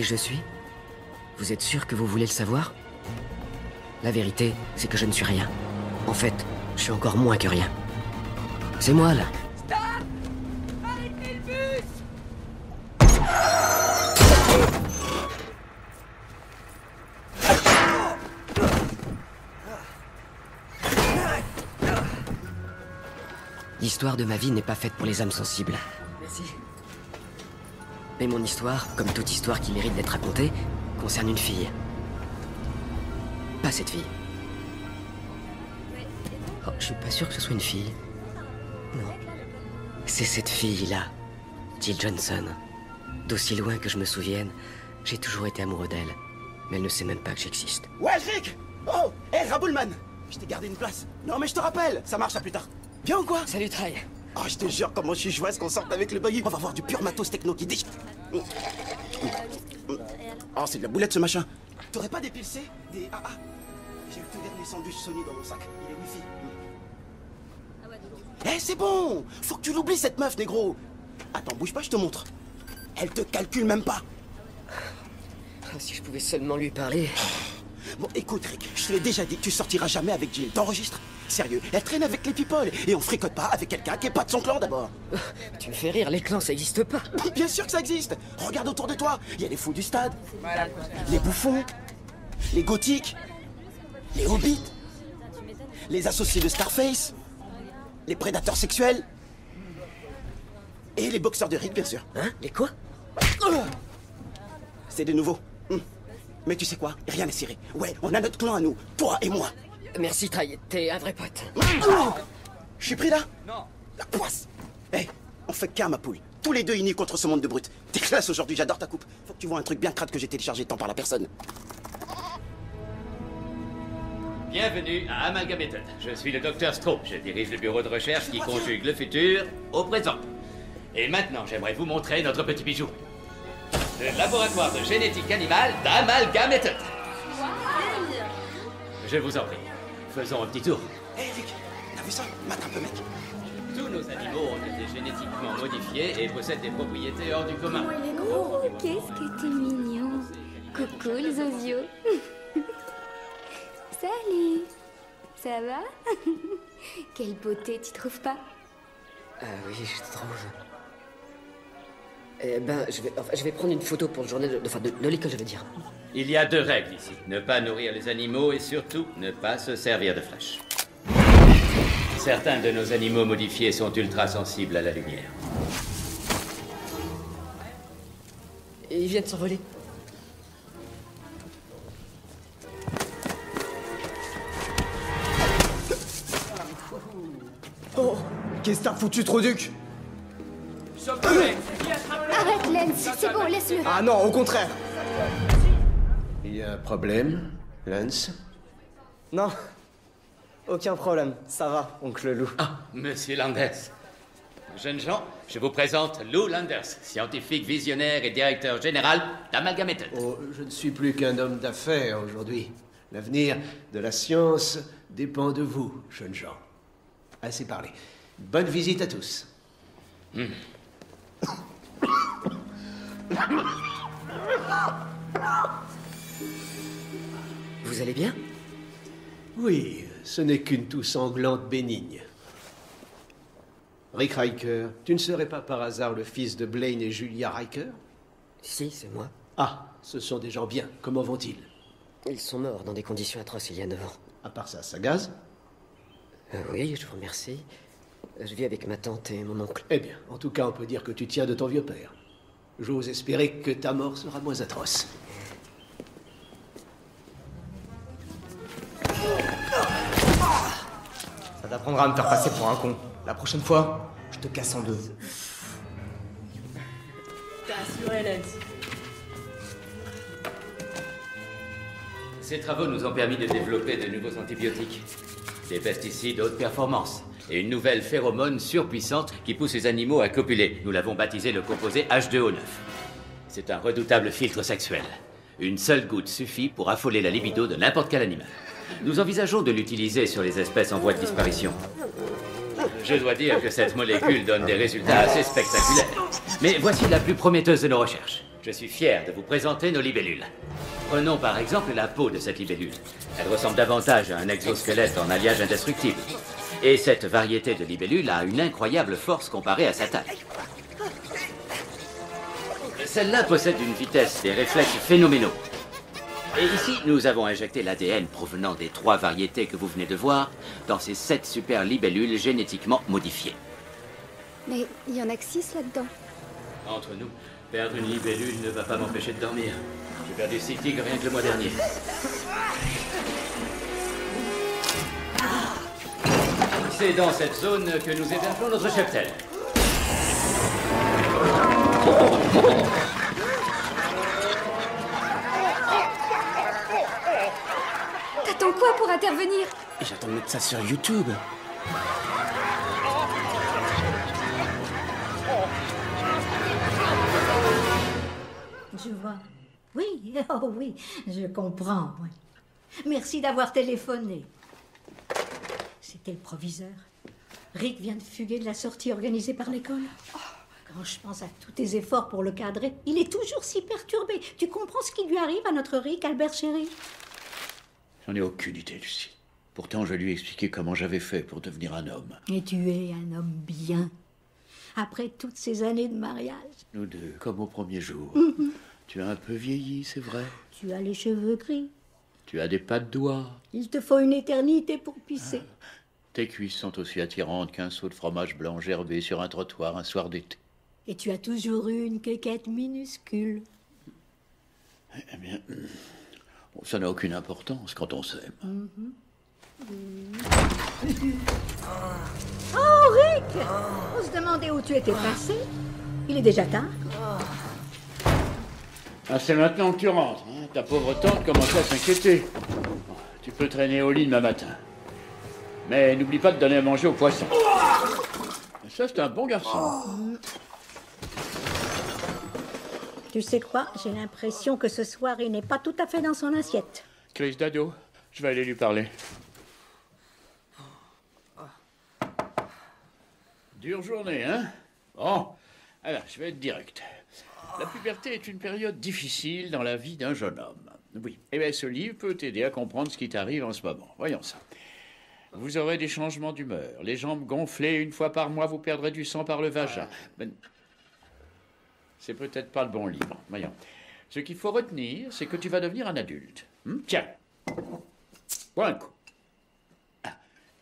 qui je suis? Vous êtes sûr que vous voulez le savoir? La vérité, c'est que je ne suis rien. En fait, je suis encore moins que rien. C'est moi, là. Stop! Arrêtez le bus! L'histoire de ma vie n'est pas faite pour les âmes sensibles. Merci. Mais mon histoire, comme toute histoire qui mérite d'être racontée, concerne une fille. Pas cette fille. Oh, je suis pas sûr que ce soit une fille. Non. C'est cette fille-là, Jill Johnson. D'aussi loin que je me souvienne, j'ai toujours été amoureux d'elle. Mais elle ne sait même pas que j'existe. Ouais, Rick! Oh! Hé, Raboulman! Je t'ai gardé une place. Non, mais je te rappelle, ça marche à plus tard. Viens ou quoi? Salut, Try. Oh, je te jure, comment je suis joyeuse qu'on sorte avec le buggy. On va voir du pur matos techno qui déchire. Oh, c'est de la boulette ce machin. T'aurais pas des pilcés? Des AA? J'ai le tout dernier sandwich Sony dans mon sac. Il est wifi. Eh, c'est bon! Faut que tu l'oublies cette meuf, négro. Attends, bouge pas, je te montre. Elle te calcule même pas. Oh, si je pouvais seulement lui parler. Bon, écoute, Rick, je te l'ai déjà dit, tu sortiras jamais avec Jill. T'enregistres? Sérieux, elle traîne avec les people. Et on fricote pas avec quelqu'un qui est pas de son clan d'abord. Tu me fais rire, les clans, ça existe pas. Bien sûr que ça existe. Regarde autour de toi. Il y a les fous du stade, les bouffons, les gothiques, les hobbits, les associés de Scarface, les prédateurs sexuels et les boxeurs de Rick, bien sûr. Hein? Les quoi? C'est des nouveaux. Mais tu sais quoi? Rien n'est serré. Ouais, on a notre clan à nous, toi et moi. Merci, Try, t'es un vrai pote. Je suis pris là? Non. La poisse. Hé, on fait qu'un, ma poule. Tous les deux unis contre ce monde de brutes. T'es classe aujourd'hui, j'adore ta coupe. Faut que tu vois un truc bien crade que j'ai téléchargé tant par la personne. Bienvenue à Amalgamated. Je suis le Dr Stroh. Je dirige le bureau de recherche qui conjugue le futur au présent. Et maintenant, j'aimerais vous montrer notre petit bijou. Le laboratoire de génétique animale d'Amalgamated. Je vous en prie. Faisons un petit tour. Hé, Rick, t'as vu ça? Mate un peu, mec. Tous nos animaux ont été génétiquement modifiés et possèdent des propriétés hors du commun. Oh, il est gros. Qu'est-ce que t'es mignon. Coucou, le zozio. Salut. Ça va? Quelle beauté, tu trouves pas? Ah oui, je trouve. Eh ben, je vais prendre une photo pour le journal de l'école, je veux dire. Il y a 2 règles ici. Ne pas nourrir les animaux et surtout ne pas se servir de flèches. Certains de nos animaux modifiés sont ultra sensibles à la lumière. Et ils viennent s'envoler. Oh, qu'est-ce que t'as foutu, Troduc? Arrête, Lens, c'est bon, laisse-le. Ah non, au contraire. Il y a un problème, Lance? Non, aucun problème, ça va, oncle Lou. Ah, Monsieur Landers. Jeunes gens, je vous présente Lou Landers, scientifique visionnaire et directeur général d'Amalgamated. Oh, je ne suis plus qu'un homme d'affaires aujourd'hui. L'avenir de la science dépend de vous, jeunes gens. Assez parlé. Bonne visite à tous. Vous allez bien? Oui, ce n'est qu'une toux sanglante bénigne. Rick Riker, tu ne serais pas par hasard le fils de Blaine et Julia Riker? Si, c'est moi. Ah, ce sont des gens bien. Comment vont-ils? Ils sont morts dans des conditions atroces il y a 9 ans. À part ça gaz? Oui, je vous remercie. Je vis avec ma tante et mon oncle. Eh bien, en tout cas, on peut dire que tu tiens de ton vieux père. J'ose espérer que ta mort sera moins atroce. Ça t'apprendra à me faire passer pour un con. La prochaine fois, je te casse en deux. T'as assuré, Lens. Ces travaux nous ont permis de développer de nouveaux antibiotiques, des pesticides haute performance et une nouvelle phéromone surpuissante qui pousse les animaux à copuler. Nous l'avO baptisé le composé H2O9. C'est un redoutable filtre sexuel. Une seule goutte suffit pour affoler la libido de n'importe quel animal. Nous envisageons de l'utiliser sur les espèces en voie de disparition. Je dois dire que cette molécule donne des résultats assez spectaculaires. Mais voici la plus prometteuse de nos recherches. Je suis fier de vous présenter nos libellules. Prenons par exemple la peau de cette libellule. Elle ressemble davantage à un exosquelette en alliage indestructible. Et cette variété de libellule a une incroyable force comparée à sa taille. Celle-là possède une vitesse, des réflexes phénoménaux. Et ici, nous avons injecté l'ADN provenant des 3 variétés que vous venez de voir dans ces 7 super libellules génétiquement modifiées. Mais il y en a que 6 là-dedans. Entre nous, perdre une libellule ne va pas m'empêcher de dormir. J'ai perdu 6 tigres rien que le mois dernier. C'est dans cette zone que nous hébergeons notre cheptel. T'attends quoi pour intervenir? J'attends de mettre ça sur YouTube. Je vois. Oui, oh oui, je comprends, oui. Merci d'avoir téléphoné. C'était le proviseur. Rick vient de fuguer de la sortie organisée par l'école. Quand je pense à tous tes efforts pour le cadrer, il est toujours si perturbé. Tu comprends ce qui lui arrive à notre Rick, Albert chéri? J'en ai aucune idée, Lucie. Pourtant, je lui ai expliqué comment j'avais fait pour devenir un homme. Et tu es un homme bien. Après toutes ces années de mariage. Nous deux, comme au premier jour. Tu as un peu vieilli, c'est vrai. Tu as les cheveux gris. Tu as des pas de doigts. Il te faut une éternité pour pisser. Tes cuisses sont aussi attirantes qu'un seau de fromage blanc gerbé sur un trottoir un soir d'été. Et tu as toujours eu une quéquette minuscule. Eh bien, ça n'a aucune importance quand on s'aime. Oh, Rick! On se demandait où tu étais passé. Il est déjà tard. Ah, c'est maintenant que tu rentres. Hein. Ta pauvre tante commence à s'inquiéter. Tu peux traîner au lit demain matin. Mais n'oublie pas de donner à manger aux poissons. Ça, c'est un bon garçon. Tu sais quoi? J'ai l'impression que ce soir, il n'est pas tout à fait dans son assiette. Chris Dado, je vais aller lui parler. Dure journée, hein? Bon, alors, je vais être direct. La puberté est une période difficile dans la vie d'un jeune homme. Oui, et bien ce livre peut t'aider à comprendre ce qui t'arrive en ce moment. Voyons ça. Vous aurez des changements d'humeur, les jambes gonflées, 1 fois par mois, vous perdrez du sang par le vagin. Ben, c'est peut-être pas le bon livre. Voyons. Ce qu'il faut retenir, c'est que tu vas devenir un adulte. Tiens, bois un coup. Ah,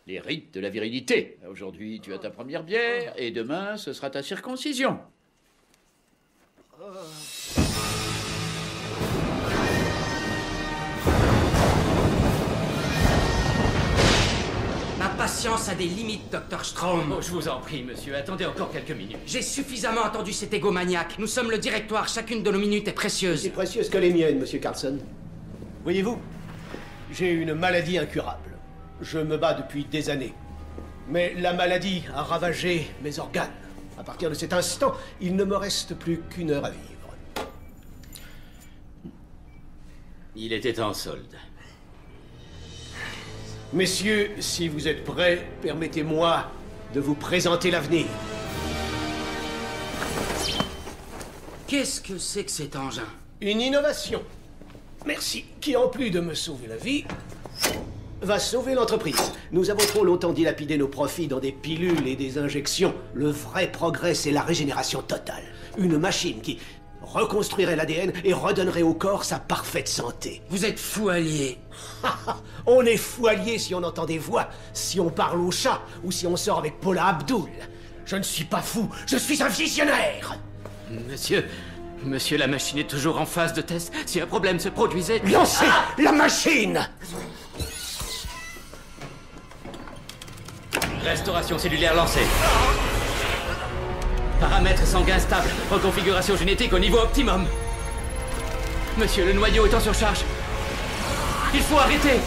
les rites de la virilité. Aujourd'hui, tu as ta première bière, et demain, ce sera ta circoncision. Ma patience a des limites, Dr. Strom. Oh, je vous en prie, monsieur, attendez encore quelques minutes. J'ai suffisamment attendu cet égomaniaque. Nous sommes le directoire, chacune de nos minutes est précieuse. Aussi précieuse que les miennes, monsieur Carlson. Voyez-vous, j'ai une maladie incurable. Je me bats depuis des années. Mais la maladie a ravagé mes organes. À partir de cet instant, il ne me reste plus qu'1 heure à vivre. Il était en solde. Messieurs, si vous êtes prêts, permettez-moi de vous présenter l'avenir. Qu'est-ce que c'est que cet engin? Une innovation. Merci. Qui, en plus de me sauver la vie, va sauver l'entreprise. Nous avons trop longtemps dilapidé nos profits dans des pilules et des injections. Le vrai progrès, c'est la régénération totale. Une machine qui reconstruirait l'ADN et redonnerait au corps sa parfaite santé. Vous êtes fou allié. On est fou allié si on entend des voix, si on parle au chat ou si on sort avec Paula Abdul. Je ne suis pas fou, je suis un visionnaire. Monsieur, la machine est toujours en phase de test. Si un problème se produisait... Lancez la machine! Restauration cellulaire lancée. Paramètres sanguins stables. Reconfiguration génétique au niveau optimum. Monsieur, le noyau est en surcharge. Il faut arrêter.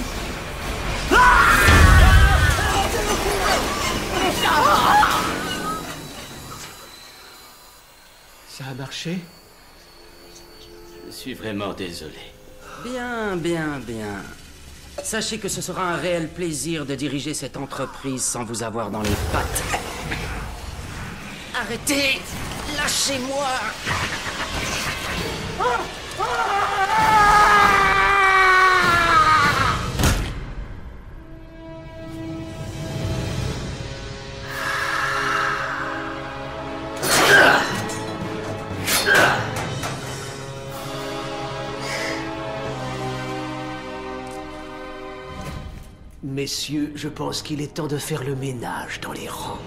Ça a marché? Je suis vraiment désolé. Bien, bien, bien. Sachez que ce sera un réel plaisir de diriger cette entreprise sans vous avoir dans les pattes. Arrêtez! Lâchez-moi! Messieurs, je pense qu'il est temps de faire le ménage dans les rangs.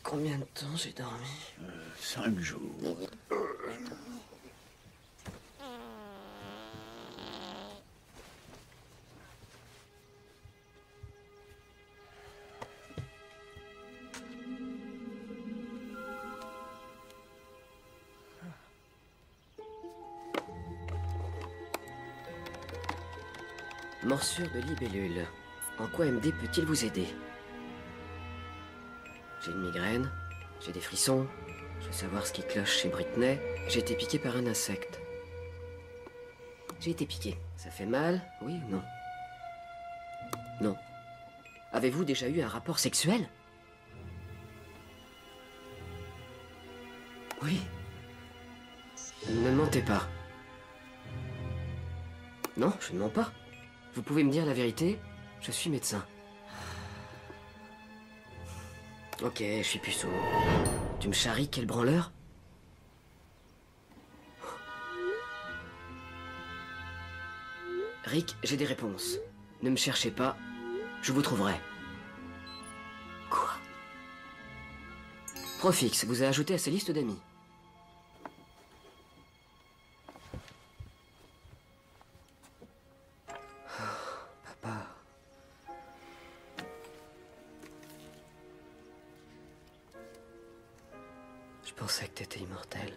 Combien de temps j'ai dormi? 5 jours. Morsure de libellule. En quoi MD peut-il vous aider? J'ai une migraine, j'ai des frissons, je veux savoir ce qui cloche chez Britney. J'ai été piqué par un insecte. J'ai été piqué. Ça fait mal, oui ou non? Non. Avez-vous déjà eu un rapport sexuel? Oui. Ne mentez pas. Non, je ne mens pas. Vous pouvez me dire la vérité? Je suis médecin. Ok, je suis puceau. Tu me charries, quel branleur? Rick, j'ai des réponses. Ne me cherchez pas, je vous trouverai. Quoi? Profix vous a ajouté à sa liste d'amis. Papa. Je pensais que t'étais immortel.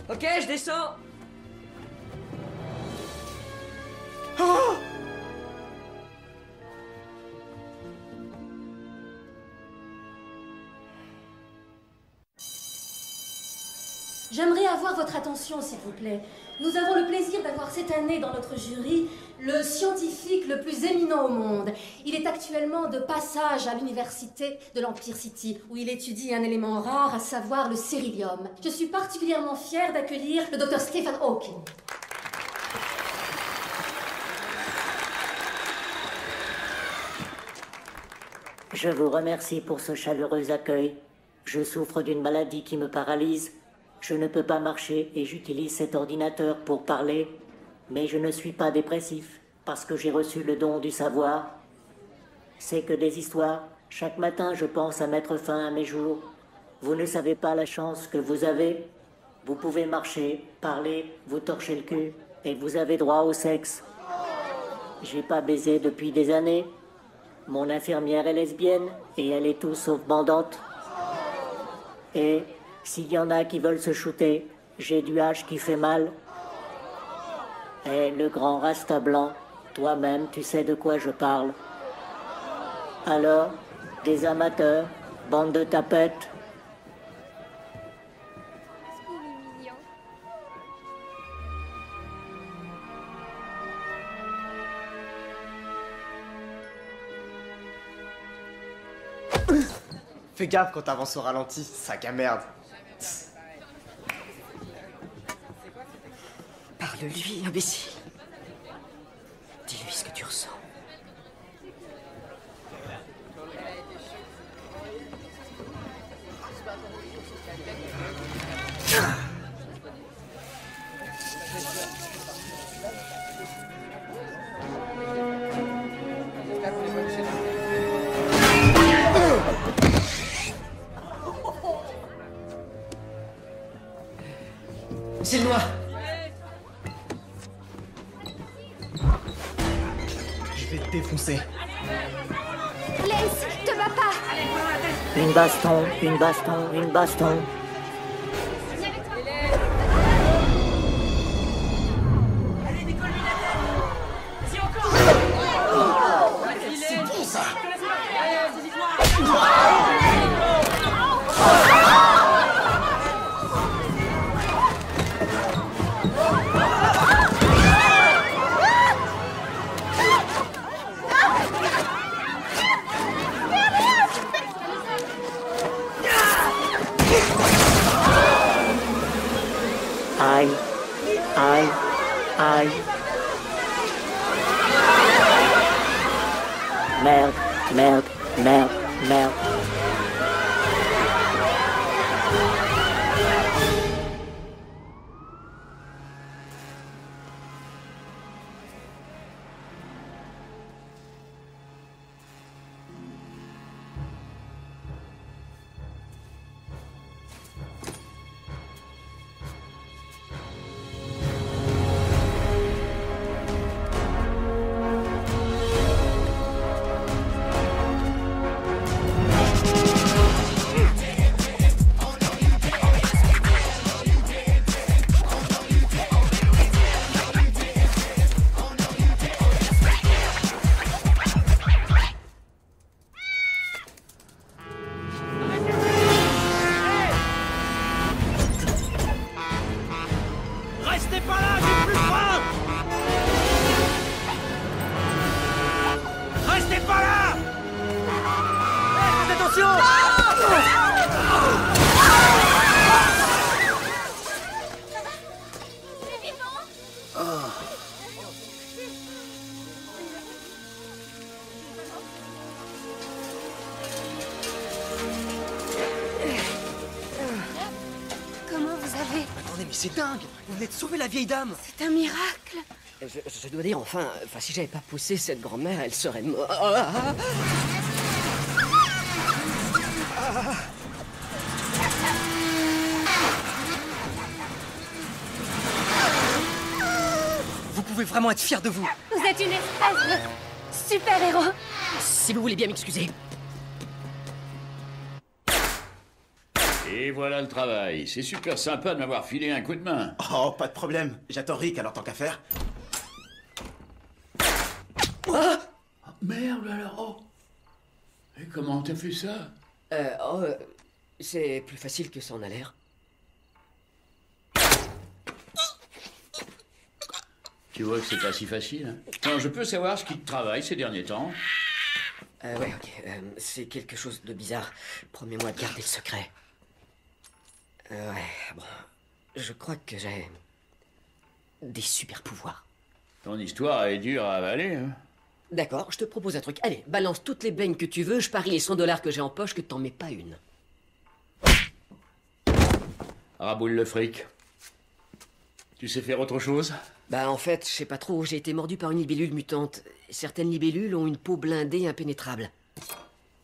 Ok, je descends. Oh! J'aimerais avoir votre attention, s'il vous plaît. Nous avons le plaisir d'avoir cette année dans notre jury le scientifique le plus éminent au monde. Il est actuellement de passage à l'université de l'Empire City, où il étudie un élément rare, à savoir le sérilium. Je suis particulièrement fière d'accueillir le Dr Stephen Hawking. Je vous remercie pour ce chaleureux accueil. Je souffre d'une maladie qui me paralyse. Je ne peux pas marcher et j'utilise cet ordinateur pour parler. Mais je ne suis pas dépressif, parce que j'ai reçu le don du savoir. C'est que des histoires. Chaque matin, je pense à mettre fin à mes jours. Vous ne savez pas la chance que vous avez. Vous pouvez marcher, parler, vous torcher le cul, et vous avez droit au sexe. J'ai pas baisé depuis des années. Mon infirmière est lesbienne, et elle est tout sauf bandante. Et s'il y en a qui veulent se shooter, j'ai du hache qui fait mal. Et le grand rasta blanc, toi-même, tu sais de quoi je parle. Alors, des amateurs, bande de tapettes. Fais gaffe quand t'avances au ralenti, sac à merde. Parle-lui, imbécile. Dis-lui ce que tu ressens. C'est le noir. Je vais te défoncer. Lace, te bats pas. Une baston, une baston, une baston. C'est bon ça. Aïe, aïe, aïe. Merde, merde, merde, merde. Restez pas là, j'ai plus faim! Restez pas là! Faites attention! Comment vous avez... Attendez, mais c'est dingue! Vous venez de sauver la vieille dame! C'est un miracle. Je dois dire, enfin, si j'avais pas poussé cette grand-mère, elle serait morte. Vous pouvez vraiment être fiers de vous! Vous êtes une espèce de super-héros. Si vous voulez bien m'excuser. Et voilà le travail. C'est super sympa de m'avoir filé un coup de main. Oh, pas de problème. J'attends Rick, alors tant qu'à faire. Ah merde alors, oh. Et comment t'as fait ça? C'est plus facile que ça en a l'air. Tu vois que c'est pas si facile, hein? Non, je peux savoir ce qui te travaille ces derniers temps? Ouais, ok. C'est quelque chose de bizarre. Promets-moi de garder le secret. Ouais, bon. Je crois que j'ai... des super pouvoirs. Ton histoire est dure à avaler, hein? D'accord, je te propose un truc. Allez, balance toutes les beignes que tu veux, je parie les 100 $ que j'ai en poche que t'en mets pas une. Raboule le fric. Tu sais faire autre chose? Bah en fait, je sais pas trop, j'ai été mordu par une libellule mutante. Certaines libellules ont une peau blindée impénétrable.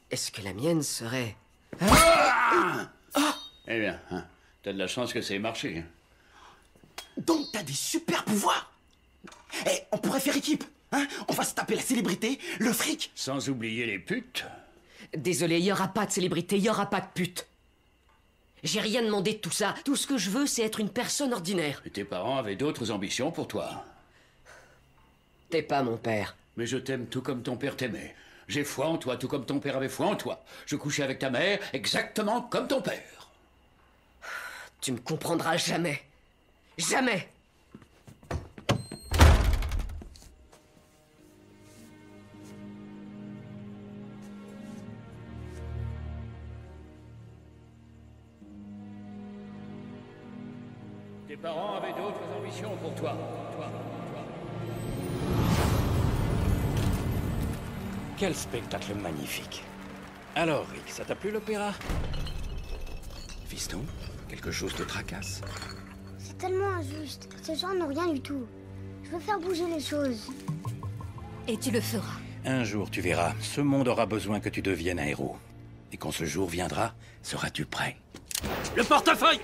Est-ce que la mienne serait... Eh bien, hein, t'as de la chance que ça ait marché. Donc t'as des super pouvoirs. Eh, on pourrait faire équipe, hein? On va se taper la célébrité, le fric. Sans oublier les putes. Désolé, il y aura pas de célébrité, il y aura pas de pute. J'ai rien demandé de tout ça. Tout ce que je veux, c'est être une personne ordinaire. Et tes parents avaient d'autres ambitions pour toi. T'es pas mon père. Mais je t'aime tout comme ton père t'aimait. J'ai foi en toi, tout comme ton père avait foi en toi. Je couchais avec ta mère exactement comme ton père. Tu me comprendras jamais. Jamais. Tes parents avaient d'autres ambitions pour toi. Quel spectacle magnifique. Alors, Rick, ça t'a plu l'opéra? Fiston, Quelque chose te tracasse? C'est tellement injuste. Ces gens n'ont rien du tout. Je veux faire bouger les choses. Et tu le feras. Un jour, tu verras, ce monde aura besoin que tu deviennes un héros. Et quand ce jour viendra, seras-tu prêt? Le portefeuille!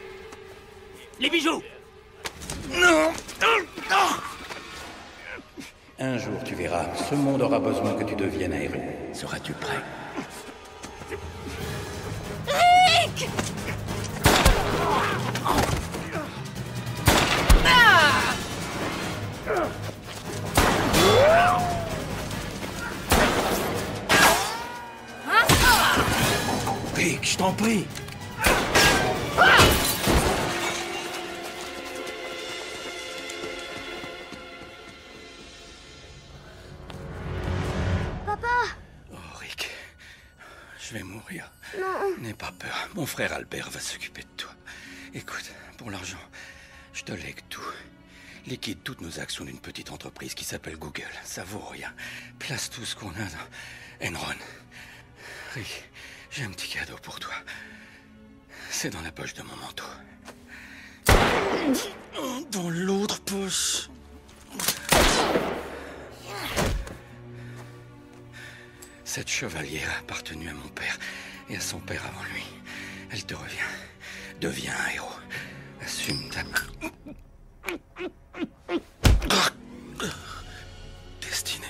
Les bijoux! Non! Un jour, tu verras, ce monde aura besoin que tu deviennes un héros. Seras-tu prêt? Rick! Rick, je t'en prie! Papa! Oh, Rick. Je vais mourir. Non. N'aie pas peur. Mon frère Albert va s'occuper de toi. Écoute, pour l'argent, je te lègue tout. Liquide toutes nos actions d'une petite entreprise qui s'appelle Google. Ça vaut rien. Place tout ce qu'on a dans Enron. Rick, j'ai un petit cadeau pour toi. C'est dans la poche de mon manteau. Dans l'autre poche. Cette chevalière a appartenu à mon père et à son père avant lui. Elle te revient. Deviens un héros. Assume ta destinée.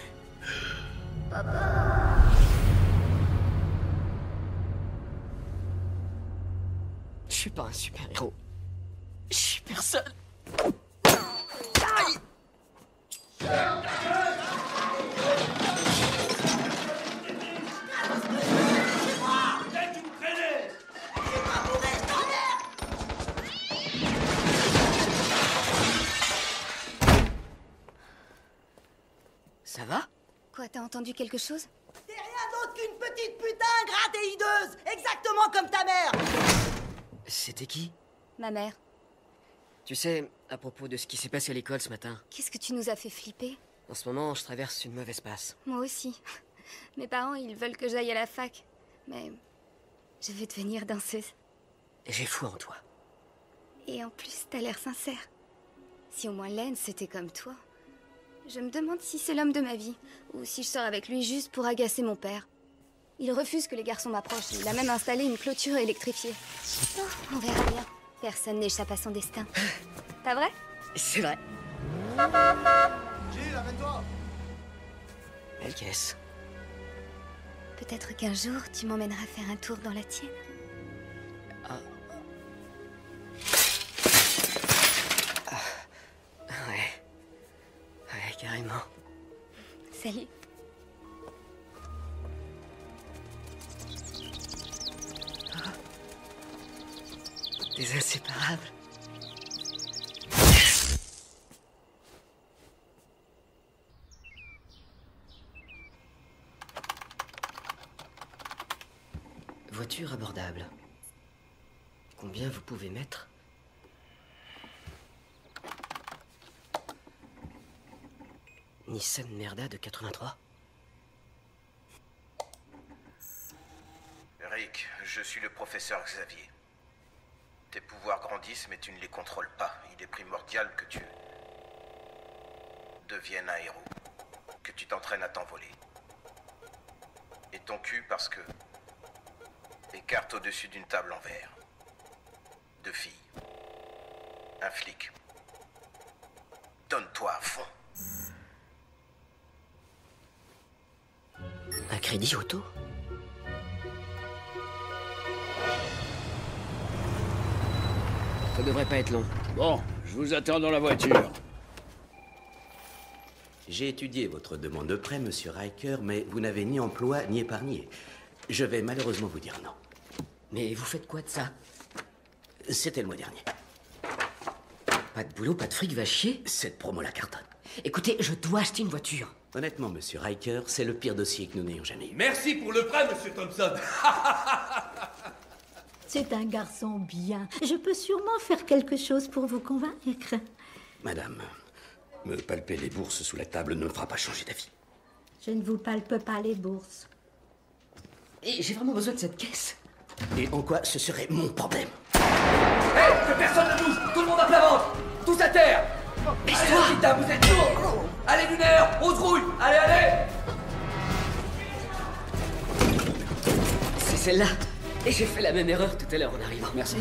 Papa. Je suis pas un super-héros. Je suis personne. Aïe. Ça va? Quoi, t'as entendu quelque chose? T'es rien d'autre qu'une petite putain ingrate et hideuse, exactement comme ta mère. C'était qui? Ma mère. Tu sais, à propos de ce qui s'est passé à l'école ce matin, Qu'est-ce que tu nous as fait flipper? en ce moment, je traverse une mauvaise passe. Moi aussi. Mes parents, ils veulent que j'aille à la fac. Mais je veux devenir danseuse. J'ai foi en toi. Et en plus, t'as l'air sincère. Si au moins Len, c'était comme toi. Je me demande si c'est l'homme de ma vie, ou si je sors avec lui juste pour agacer mon père. Il refuse que les garçons m'approchent. Il a même installé une clôture électrifiée. Oh, on verra bien. Personne n'échappe à son destin. Pas vrai? C'est vrai. Gilles, amène-toi. Belle caisse. Peut-être qu'un jour, tu m'emmèneras faire un tour dans la tienne. Ouais. Ouais, carrément. Salut. Des inséparables. Voiture abordable. Combien vous pouvez mettre? Nissan Merda de 83. Rick, je suis le professeur Xavier. Tes pouvoirs grandissent, mais tu ne les contrôles pas. Il est primordial que tu deviennes un héros. Que tu t'entraînes à t'envoler. Et ton cul parce que... les cartes au-dessus d'une table en verre. 2 filles. Un flic. Donne-toi à fond. Un crédit auto? Ça devrait pas être long. Bon, je vous attends dans la voiture. J'ai étudié votre demande de prêt, monsieur Riker, mais vous n'avez ni emploi ni épargné. Je vais malheureusement vous dire non. Mais vous faites quoi de ça? C'était le mois dernier. Pas de boulot, pas de fric, va chier? Cette promo la cartonne. Écoutez, je dois acheter une voiture. Honnêtement, monsieur Riker, c'est le pire dossier que nous n'ayons jamais eu. Merci pour le prêt, monsieur Thompson. C'est un garçon bien. Je peux sûrement faire quelque chose pour vous convaincre. Madame, me palper les bourses sous la table ne me fera pas changer d'avis. Je ne vous palpe pas les bourses. Et j'ai vraiment besoin de cette caisse. Et en quoi ce serait mon problème? Hé, que personne ne bouge. Tout le monde à plat ventre. Tous à terre. Allez, putain, vous êtes chaud. Allez, lunaire, on se rouille. Allez, allez. C'est celle-là. Et j'ai fait la même erreur tout à l'heure en arrivant. Merci.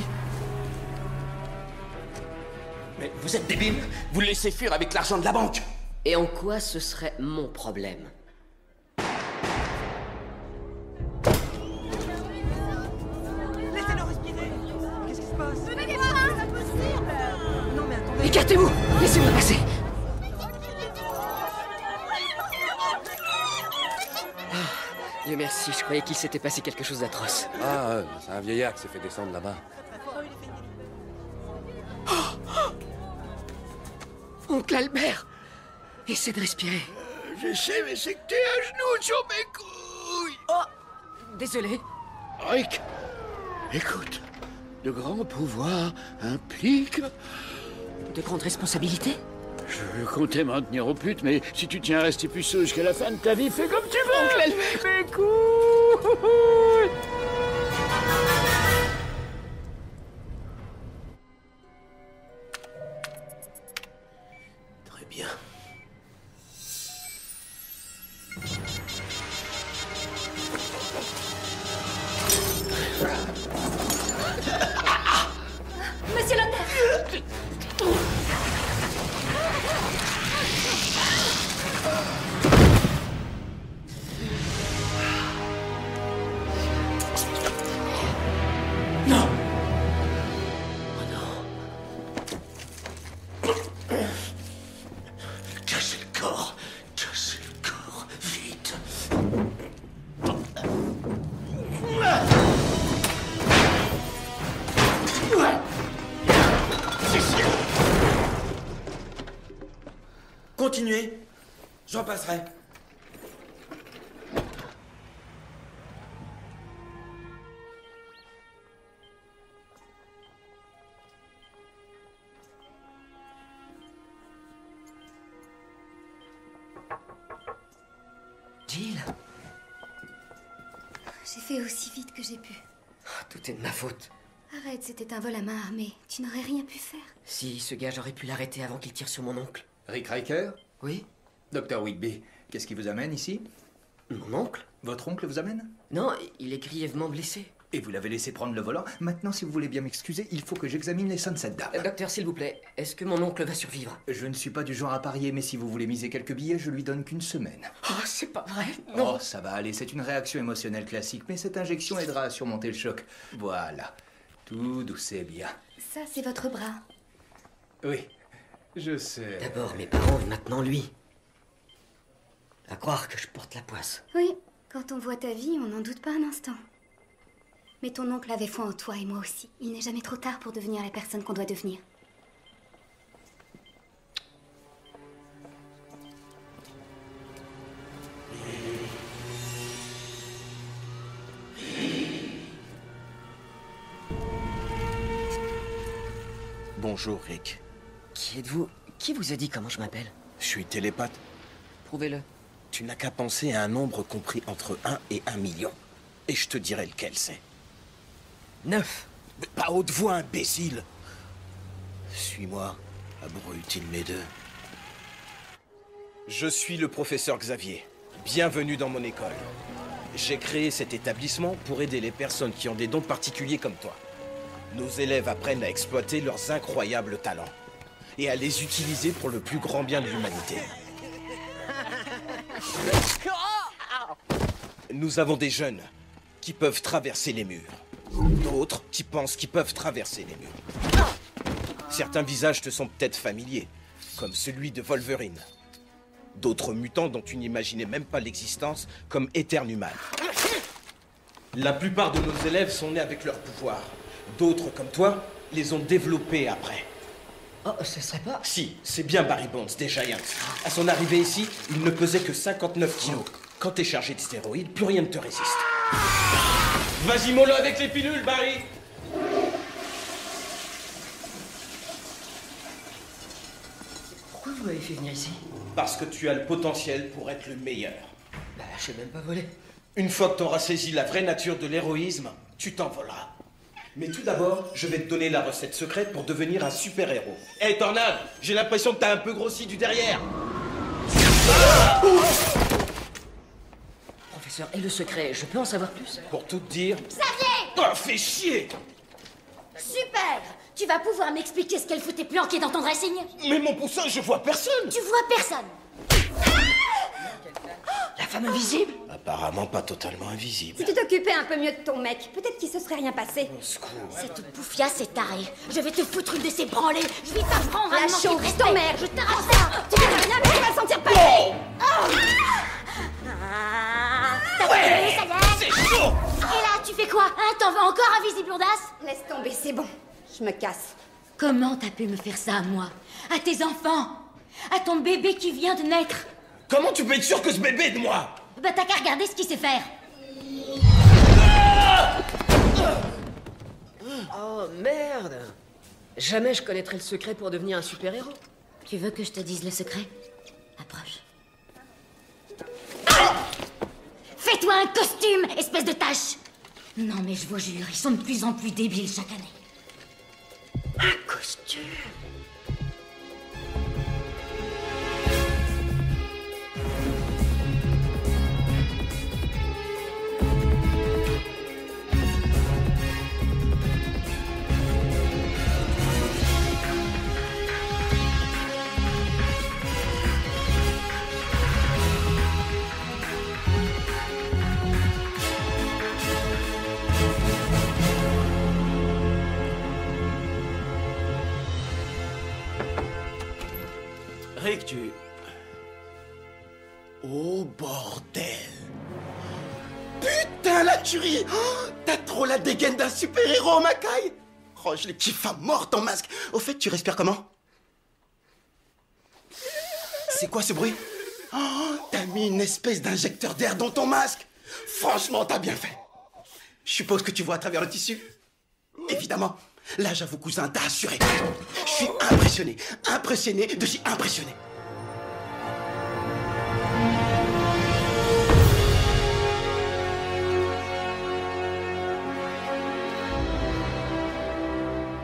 Mais vous êtes débile. Vous le laissez fuir avec l'argent de la banque. Et en quoi ce serait mon problème? Laissez-le respirer. Qu'est-ce qui se passe? Venez voir, c'est impossible. Non mais attendez. Écartez-vous. Laissez-moi passer. Dieu merci, je croyais qu'il s'était passé quelque chose d'atroce. Ah, c'est un vieillard qui s'est fait descendre là-bas. Oncle Albert, essaie de respirer. Je sais, mais c'est que t'es à genoux sur mes couilles. Oh, désolé. Rick, écoute, de grands pouvoirs impliquent... De grandes responsabilités? Je comptais m'en tenir aux putes, mais si tu tiens à rester puceau jusqu'à la fin de ta vie, fais comme tu veux. Oncle Albert. Mes couilles. Très bien. Monsieur Lothar! Non. Cassez le corps. Cassez le corps. Vite. Continuez. J'en passerai. Jill, J'ai fait aussi vite que j'ai pu. tout est de ma faute. Arrête, c'était un vol à main armée. Tu n'aurais rien pu faire. Si, ce gars, j'aurais pu l'arrêter avant qu'il tire sur mon oncle. Rick Riker? Oui? Docteur Whitby, qu'est-ce qui vous amène ici? Mon oncle? Votre oncle vous amène? Non, il est grièvement blessé. Et vous l'avez laissé prendre le volant? Maintenant, si vous voulez bien m'excuser, il faut que j'examine les sons de cette dame. Docteur, s'il vous plaît, est-ce que mon oncle va survivre? Je ne suis pas du genre à parier, mais si vous voulez miser quelques billets, je lui donne qu'une semaine. Oh, c'est pas vrai. Non. Oh, ça va aller, c'est une réaction émotionnelle classique, mais cette injection aidera à surmonter le choc. Voilà. Tout douce et bien. Ça, c'est votre bras. Oui, je sais. D'abord mes parents et maintenant lui. À croire que je porte la poisse. Oui, quand on voit ta vie, on n'en doute pas un instant. Mais ton oncle avait foi en toi et moi aussi. Il n'est jamais trop tard pour devenir la personne qu'on doit devenir. Bonjour, Rick. Qui êtes-vous? Qui vous a dit comment je m'appelle? Je suis télépathe. Prouvez-le. Tu n'as qu'à penser à un nombre compris entre 1 et 1 million. Et je te dirai lequel c'est. 9. Mais pas haute voix, imbécile. Suis-moi, abruti de mes deux. Je suis le professeur Xavier. Bienvenue dans mon école. J'ai créé cet établissement pour aider les personnes qui ont des dons particuliers comme toi. Nos élèves apprennent à exploiter leurs incroyables talents et à les utiliser pour le plus grand bien de l'humanité. Nous avons des jeunes qui peuvent traverser les murs. D'autres qui pensent qu'ils peuvent traverser les murs. Certains visages te sont peut-être familiers, comme celui de Wolverine. D'autres mutants dont tu n'imaginais même pas l'existence, comme Eternuman. La plupart de nos élèves sont nés avec leur pouvoir. D'autres, comme toi, les ont développés après. Oh, ce serait pas... Si, c'est bien Barry Bonds, des Giants. À son arrivée ici, il ne pesait que 59 kilos. Quand t'es chargé de stéroïdes, plus rien ne te résiste. Vas-y, mollo avec les pilules, Barry! Pourquoi vous m'avez fait venir ici? Parce que tu as le potentiel pour être le meilleur. Bah, je sais même pas voler. Une fois que t'auras saisi la vraie nature de l'héroïsme, tu t'envoleras. Mais tout d'abord, je vais te donner la recette secrète pour devenir un super-héros. Hé, hey, Tornade, j'ai l'impression que t'as un peu grossi du derrière. Professeur, et le secret, je peux en savoir plus? Pour tout te dire... Xavier! Oh, fais chier! Super! Tu vas pouvoir m'expliquer ce qu'elle foutait planquée dans ton dressing? Mais mon poussin, je vois personne! Tu vois personne! La femme invisible? Apparemment pas totalement invisible. Si tu t'occupais un peu mieux de ton mec, peut-être qu'il se serait rien passé. Au secours. Cette poufiasse est tarée. Je vais te foutre une de ces branlées. Je vais t'apprendre à La manquer de chose, respect. ton mère. Je t'arrache ça. Tu verras rien, mais tu vas le sentir passer. T'as Ouais, ça y est. c'est chaud. Et là, tu fais quoi, hein? T'en vas encore à Visible Audace? Laisse tomber, c'est bon. Je me casse. Comment t'as pu me faire ça à moi? À tes enfants? À ton bébé qui vient de naître? Comment tu peux être sûr que ce bébé est de moi? Bah t'as qu'à regarder ce qu'il sait faire. Oh merde! Jamais je connaîtrais le secret pour devenir un super-héros. Tu veux que je te dise le secret? Approche. Fais-toi un costume, espèce de tâche! Non mais je vous jure, ils sont de plus en plus débiles chaque année. Un costume? Rick, tu... Oh, bordel! Putain, la tuerie! Oh, t'as trop la dégaine d'un super-héros, Makai! Oh, je les kiffe à mort, ton masque! Au fait, tu respires comment? C'est quoi ce bruit? Oh, t'as mis une espèce d'injecteur d'air dans ton masque! Franchement, t'as bien fait! Je suppose que tu vois à travers le tissu? Évidemment! Là, j'avoue, cousin, t'as assuré. Je suis impressionné. Impressionné de chez impressionné.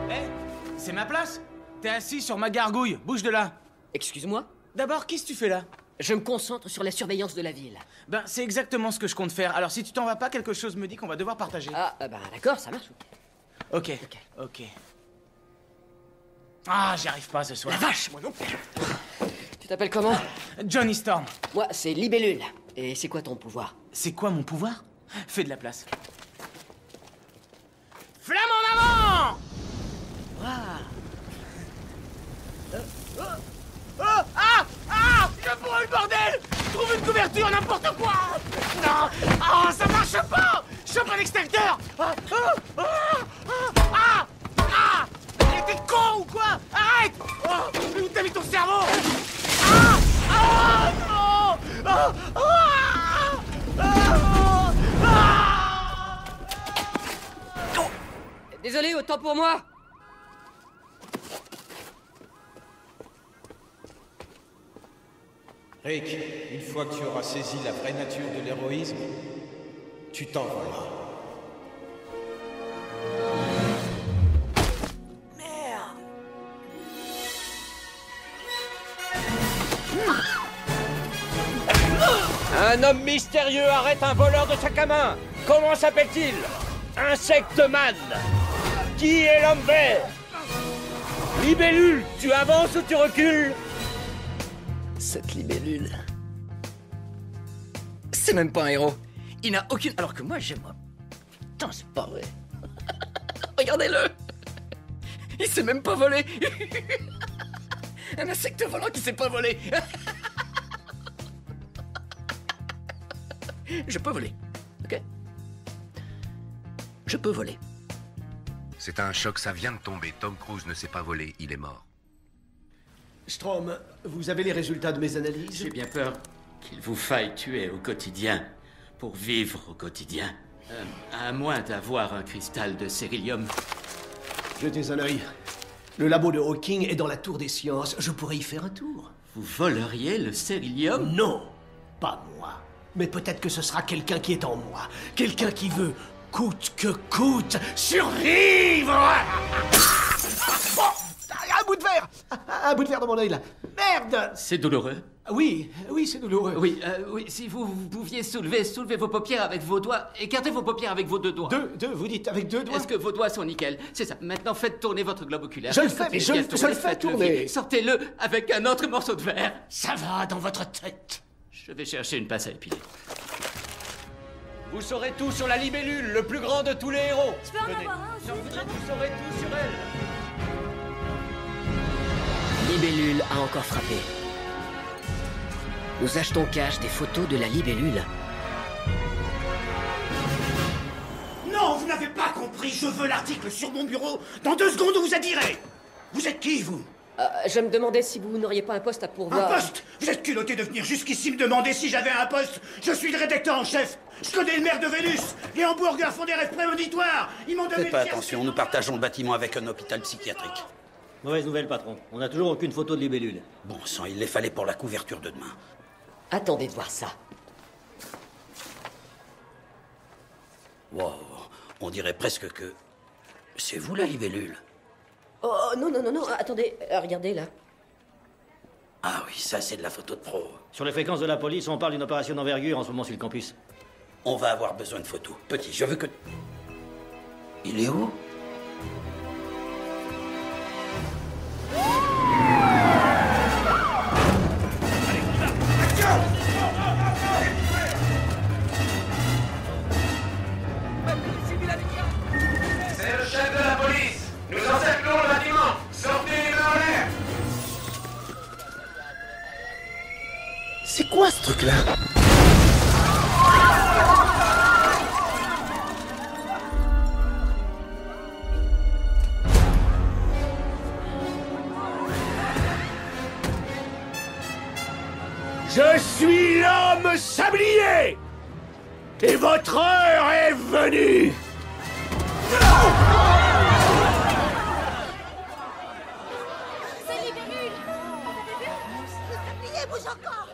Hé, c'est ma place? T'es assis sur ma gargouille, bouge de là. Excuse-moi? D'abord, qu'est-ce que tu fais là? Je me concentre sur la surveillance de la ville. Ben, c'est exactement ce que je compte faire. Alors, si tu t'en vas pas, quelque chose me dit qu'on va devoir partager. Ah, bah d'accord, ça marche. Ok. Ah, j'y arrive pas ce soir. La vache, moi non plus. Tu t'appelles comment? Johnny Storm. Moi, c'est Libellule. Et c'est quoi ton pouvoir? C'est quoi mon pouvoir? Fais de la place. Flamme en avant! Je brûle, bordel! Trouve une couverture, n'importe quoi! Non! Ah, ça marche pas! Chope un extincteur! T'es con ou quoi? Arrête! Oh, où t'as mis ton cerveau? Non! Désolé, autant pour moi. Rick, une fois que tu auras saisi la vraie nature de l'héroïsme, tu t'envoleras. Un homme mystérieux arrête un voleur de sac à main. Comment s'appelle-t-il? Insecteman. Qui est l'homme vert? Libellule, tu avances ou tu recules? Cette libellule... C'est même pas un héros. Il n'a aucune... Alors que moi, j'aime... Putain, c'est pas vrai. Regardez-le. Il sait même pas voler. Un insecte volant qui sait pas voler. Je peux voler, ok? Je peux voler. C'est un choc, ça vient de tomber. Tom Cruise ne sait pas voler, il est mort. Strom, vous avez les résultats de mes analyses? J'ai bien peur qu'il vous faille tuer au quotidien pour vivre au quotidien. À moins d'avoir un cristal de cérylium. Jetez un œil. Le labo de Hawking est dans la tour des sciences. Je pourrais y faire un tour. Vous voleriez le cérylium? Non, pas moi. Mais peut-être que ce sera quelqu'un qui est en moi. Quelqu'un qui veut coûte que coûte, survivre. Un bout de verre. Un bout de verre dans mon œil, là. Merde. C'est douloureux? Oui, c'est douloureux. Oui, si vous pouviez soulevez vos paupières avec vos doigts. Écartez vos paupières avec vos 2 doigts. Vous dites avec 2 doigts? Est-ce que vos doigts sont nickel? C'est ça. Maintenant, faites tourner votre globe oculaire. Je le fais, mais je le fais tourner. Sortez-le avec un autre morceau de verre. Ça va dans votre tête. Je vais chercher une passe à épiler. Vous saurez tout sur la libellule, le plus grand de tous les héros. Je peux en avoir un aussi. Vous saurez tout sur elle. Libellule a encore frappé. Nous achetons cash des photos de la libellule. Non, vous n'avez pas compris. Je veux l'article sur mon bureau. Dans 2 secondes, on vous a diré. Vous êtes qui, vous? Je me demandais si vous n'auriez pas un poste à pourvoir. Un poste? Vous êtes culotté de venir jusqu'ici me demander si j'avais un poste. Je suis le rédacteur en chef. Je connais le maire de Vénus. Les hamburgers font des rêves prémonitoires. Ils m'ont donné... Faites pas attention, nous partageons le bâtiment avec un hôpital psychiatrique. Mauvaise nouvelle, patron. On n'a toujours aucune photo de libellule. Bon sang, il les fallait pour la couverture de demain. Attendez de voir ça. Wow, on dirait presque que... C'est vous la libellule? Oh non, attendez, regardez là. Ah oui, ça c'est de la photo de pro. Sur les fréquences de la police, on parle d'une opération d'envergure en ce moment sur le campus. On va avoir besoin de photos. Petit, je veux que... Il est où? C'est le chef de la police. Nous encerclons le bâtiment. Sortez les mains en l'air. C'est quoi ce truc-là? Je suis l'homme sablier. Et votre heure est venue. C'est libellule. Le sablier bouge encore.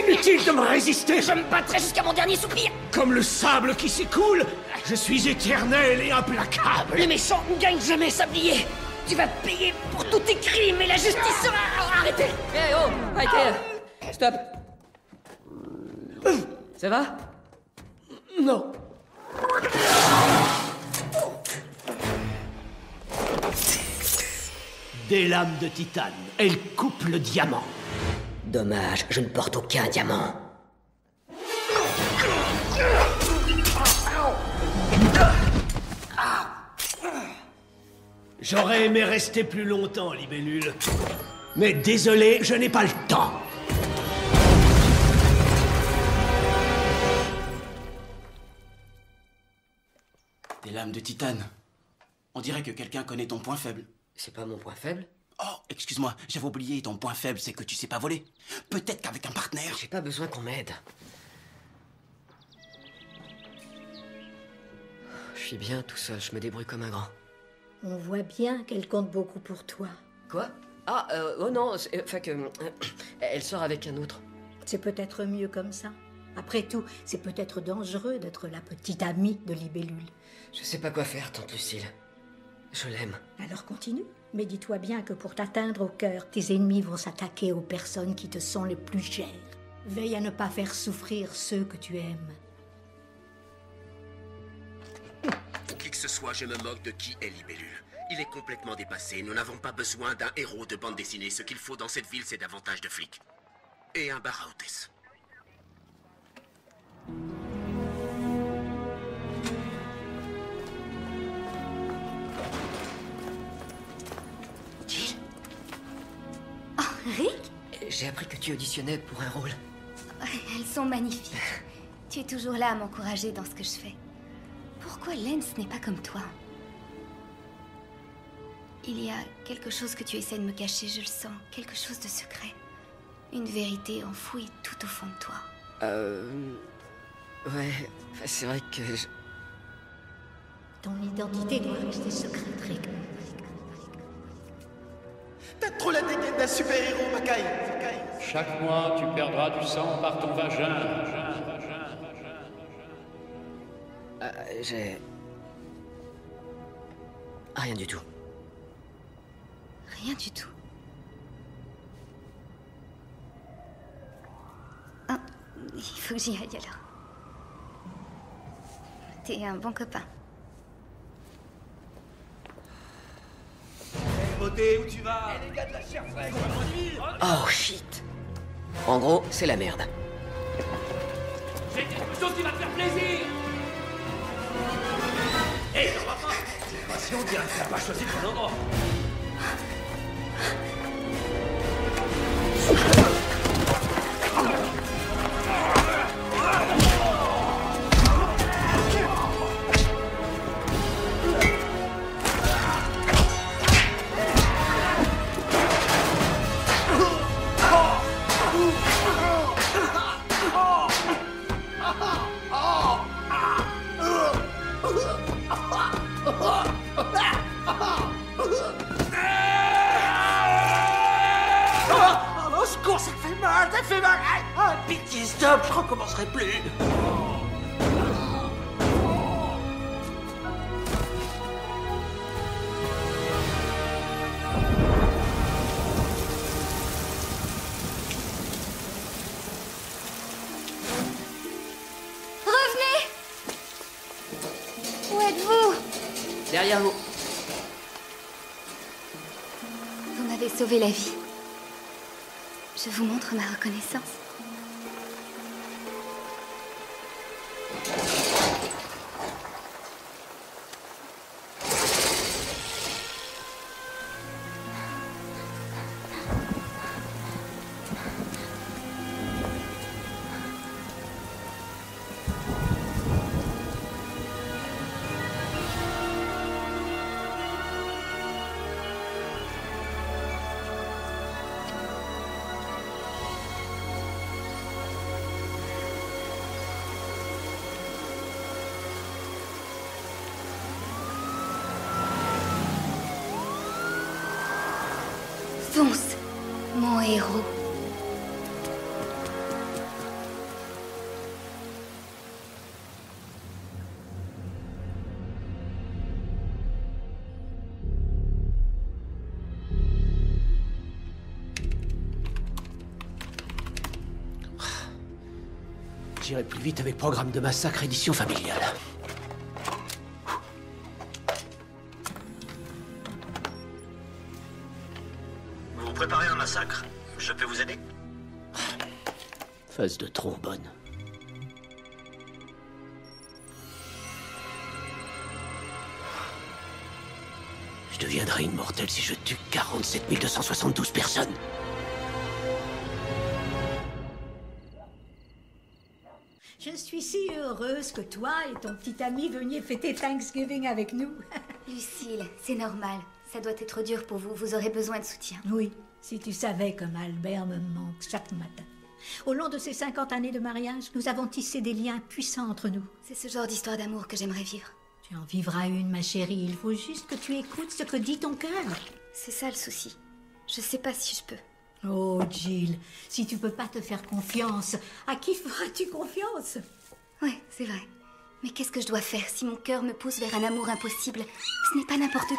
Inutile de me résister. Je me battrai jusqu'à mon dernier soupir. Comme le sable qui s'écoule, je suis éternel et implacable. Les méchants ne gagnent jamais, sablier. Tu vas payer pour tous tes crimes et la justice sera... Arrêtez. Arrêtez. Stop. Ça va? Non. Des lames de titane. Elles coupent le diamant. Dommage, je ne porte aucun diamant. J'aurais aimé rester plus longtemps, libellule. Mais désolé, je n'ai pas le temps. Des lames de titane. On dirait que quelqu'un connaît ton point faible. C'est pas mon point faible? Oh, excuse-moi, j'avais oublié, ton point faible, c'est que tu sais pas voler. Peut-être qu'avec un partenaire... J'ai pas besoin qu'on m'aide. Je suis bien tout seul, je me débrouille comme un grand. On voit bien qu'elle compte beaucoup pour toi. Quoi? Ah, oh non, enfin que... elle sort avec un autre. C'est peut-être mieux comme ça. Après tout, c'est peut-être dangereux d'être la petite amie de libellule. Je sais pas quoi faire, tante Lucille. Je l'aime. Alors continue. Mais dis-toi bien que pour t'atteindre au cœur, tes ennemis vont s'attaquer aux personnes qui te sont les plus chères. Veille à ne pas faire souffrir ceux que tu aimes. Pour qui que ce soit, je me moque de qui est libellule. Il est complètement dépassé. Nous n'avons pas besoin d'un héros de bande dessinée. Ce qu'il faut dans cette ville, c'est davantage de flics. Et un bar à hôtesse. Rick? J'ai appris que tu auditionnais pour un rôle. Elles sont magnifiques. Tu es toujours là à m'encourager dans ce que je fais. Pourquoi Lance n'est pas comme toi? Il y a quelque chose que tu essaies de me cacher, je le sens. Quelque chose de secret. Une vérité enfouie tout au fond de toi. Ouais, c'est vrai que Ton identité doit rester secrète, Rick. T'as trop la dégaine d'un super-héros, Makai. Chaque mois, tu perdras du sang par ton vagin. J'ai... Rien du tout. Rien du tout. Ah, il faut que j'y aille alors. T'es un bon copain. Beauté, où tu vas? Eh les gars de la chair fraîche, Oh shit. En gros, c'est la merde. J'ai quelque chose qui va te faire plaisir. Hé, on va pas. Si on dirait que t'as pas choisi ton endroit. Ça fait mal. Ah, pitié, stop, je recommencerai plus. Revenez! Où êtes-vous? Derrière vous. Vous m'avez sauvé la vie. Je vous montre ma reconnaissance. Fonce, mon héros. J'irai plus vite avec Programme de massacre édition familiale. Vous préparez un massacre. Je peux vous aider? Phase de trombone. Je deviendrai immortel si je tue 47 272 personnes. Je suis si heureuse que toi et ton petit ami veniez fêter Thanksgiving avec nous. Lucille, c'est normal. Ça doit être dur pour vous. Vous aurez besoin de soutien. Oui, si tu savais comme Albert me manque chaque matin. Au long de ces 50 années de mariage, nous avons tissé des liens puissants entre nous. C'est ce genre d'histoire d'amour que j'aimerais vivre. Tu en vivras une, ma chérie. Il faut juste que tu écoutes ce que dit ton cœur. C'est ça le souci. Je sais pas si je peux. Oh, Jill, si tu peux pas te faire confiance, à qui feras-tu confiance? Ouais, c'est vrai. Mais qu'est-ce que je dois faire si mon cœur me pousse vers un amour impossible? Ce n'est pas n'importe qui.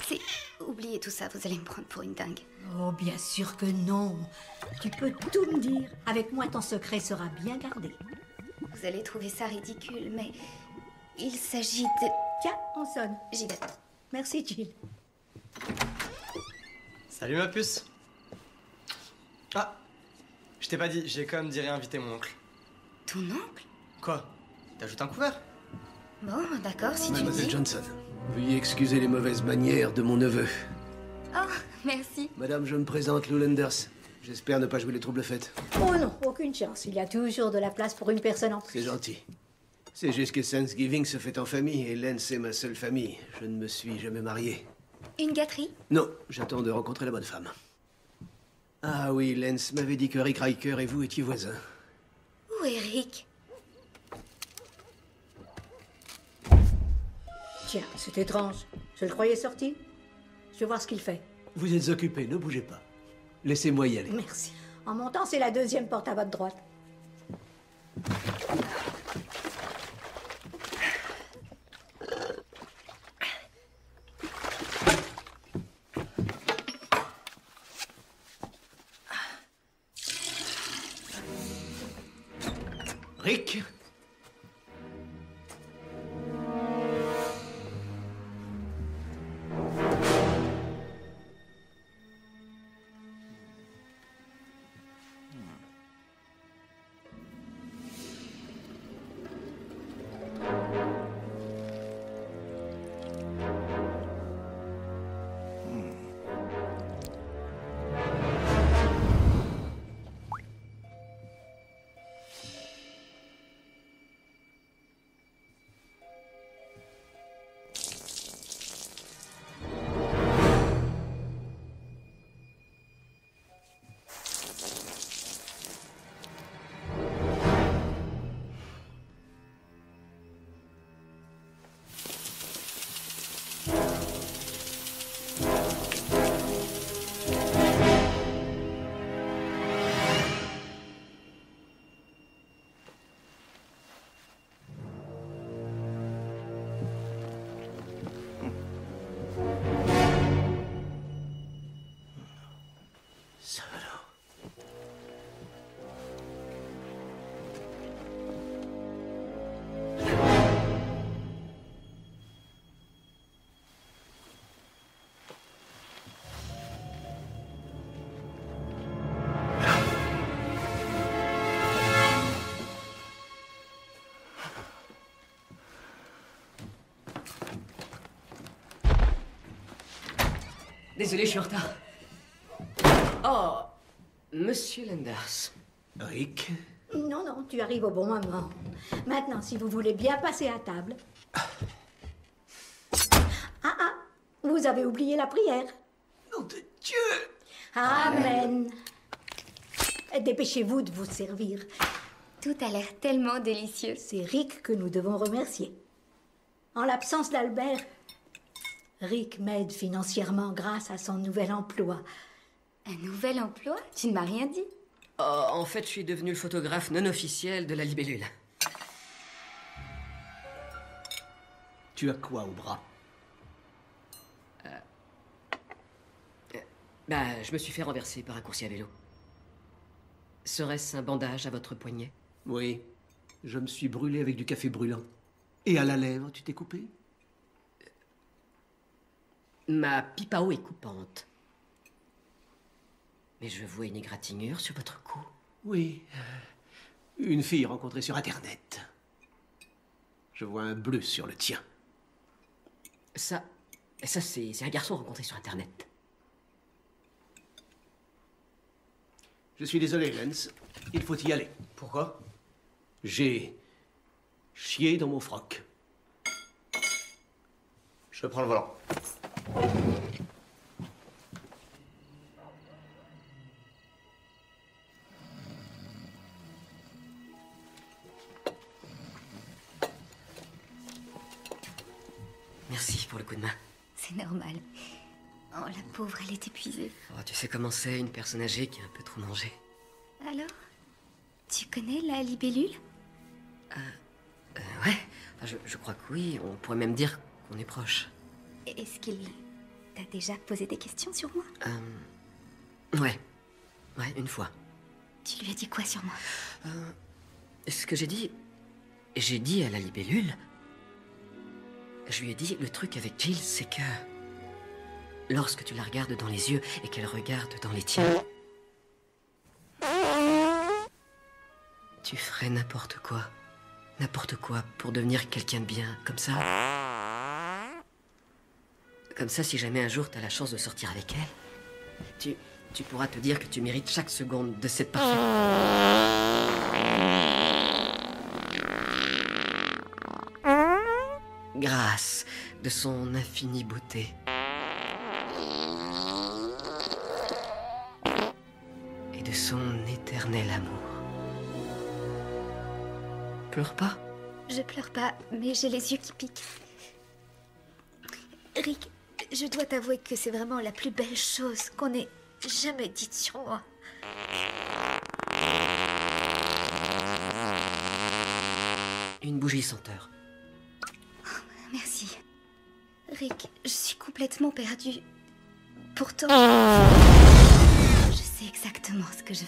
C'est... Oubliez tout ça, vous allez me prendre pour une dingue. Oh, bien sûr que non. Tu peux tout me dire. Avec moi, ton secret sera bien gardé. Vous allez trouver ça ridicule, mais... il s'agit de... Tiens, on sonne. J'y vais. Merci, Jill. Salut ma puce. Ah, je t'ai pas dit, j'ai quand même dit réinviter mon oncle. Ton oncle? Quoi? T'ajoutes un couvert? Bon, d'accord, si tu Mademoiselle dis. Johnson, veuillez excuser les mauvaises manières de mon neveu. Oh, merci. Madame, je me présente, Lou Landers. J'espère ne pas jouer les troubles fêtes. Oh non, aucune chance. Il y a toujours de la place pour une personne en plus. C'est gentil. C'est juste que Thanksgiving se fait en famille et Len, c'est ma seule famille. Je ne me suis jamais marié. Une gâterie? Non, j'attends de rencontrer la bonne femme. Ah oui, Lance m'avait dit que Rick Riker et vous étiez voisins. Où est Rick? Tiens, c'est étrange. Je le croyais sorti. Je vais voir ce qu'il fait. Vous êtes occupé, ne bougez pas. Laissez-moi y aller. Merci. En montant, c'est la deuxième porte à votre droite. Rick? Désolé, je suis en retard. Oh, Monsieur Lenders. Rick? Non, non, tu arrives au bon moment. Maintenant, si vous voulez bien passer à table. Ah, vous avez oublié la prière. Nom de Dieu! Amen. Dépêchez-vous de vous servir. Tout a l'air tellement délicieux. C'est Rick que nous devons remercier. En l'absence d'Albert, Rick m'aide financièrement grâce à son nouvel emploi. Un nouvel emploi? Tu ne m'as rien dit. Oh, en fait, je suis devenu le photographe non officiel de la libellule. Tu as quoi au bras? Je me suis fait renverser par un coursier à vélo. Serait-ce un bandage à votre poignet? Oui. Je me suis brûlé avec du café brûlant. Et à la lèvre, tu t'es coupé? Ma pipe à eau est coupante. Mais je vois une égratignure sur votre cou. Oui. Une fille rencontrée sur Internet. Je vois un bleu sur le tien. Ça c'est un garçon rencontré sur Internet. Je suis désolé, Lance. Il faut y aller. Pourquoi? J'ai chié dans mon froc. Je prends le volant. Merci pour le coup de main. C'est normal. Oh, la pauvre, elle est épuisée. Oh, tu sais comment c'est, une personne âgée qui a un peu trop mangé. Alors, tu connais la libellule? Ouais, je crois que oui. On pourrait même dire qu'on est proches. Est-ce qu'il t'a déjà posé des questions sur moi? Ouais, une fois. Tu lui as dit quoi sur moi? Ce que j'ai dit à la libellule, je lui ai dit, le truc avec Jill, c'est que lorsque tu la regardes dans les yeux et qu'elle regarde dans les tiens, tu ferais n'importe quoi pour devenir quelqu'un de bien, comme ça. Comme ça, si jamais un jour t'as la chance de sortir avec elle, tu pourras te dire que tu mérites chaque seconde de cette parfaite. Grâce de son infinie beauté. Et de son éternel amour. Pleure pas. Je pleure pas, mais j'ai les yeux qui piquent. Rick, Je dois t'avouer que c'est vraiment la plus belle chose qu'on ait jamais dite sur moi. Une bougie senteur. Merci. Rick, je suis complètement perdue. Pourtant, je sais exactement ce que je veux.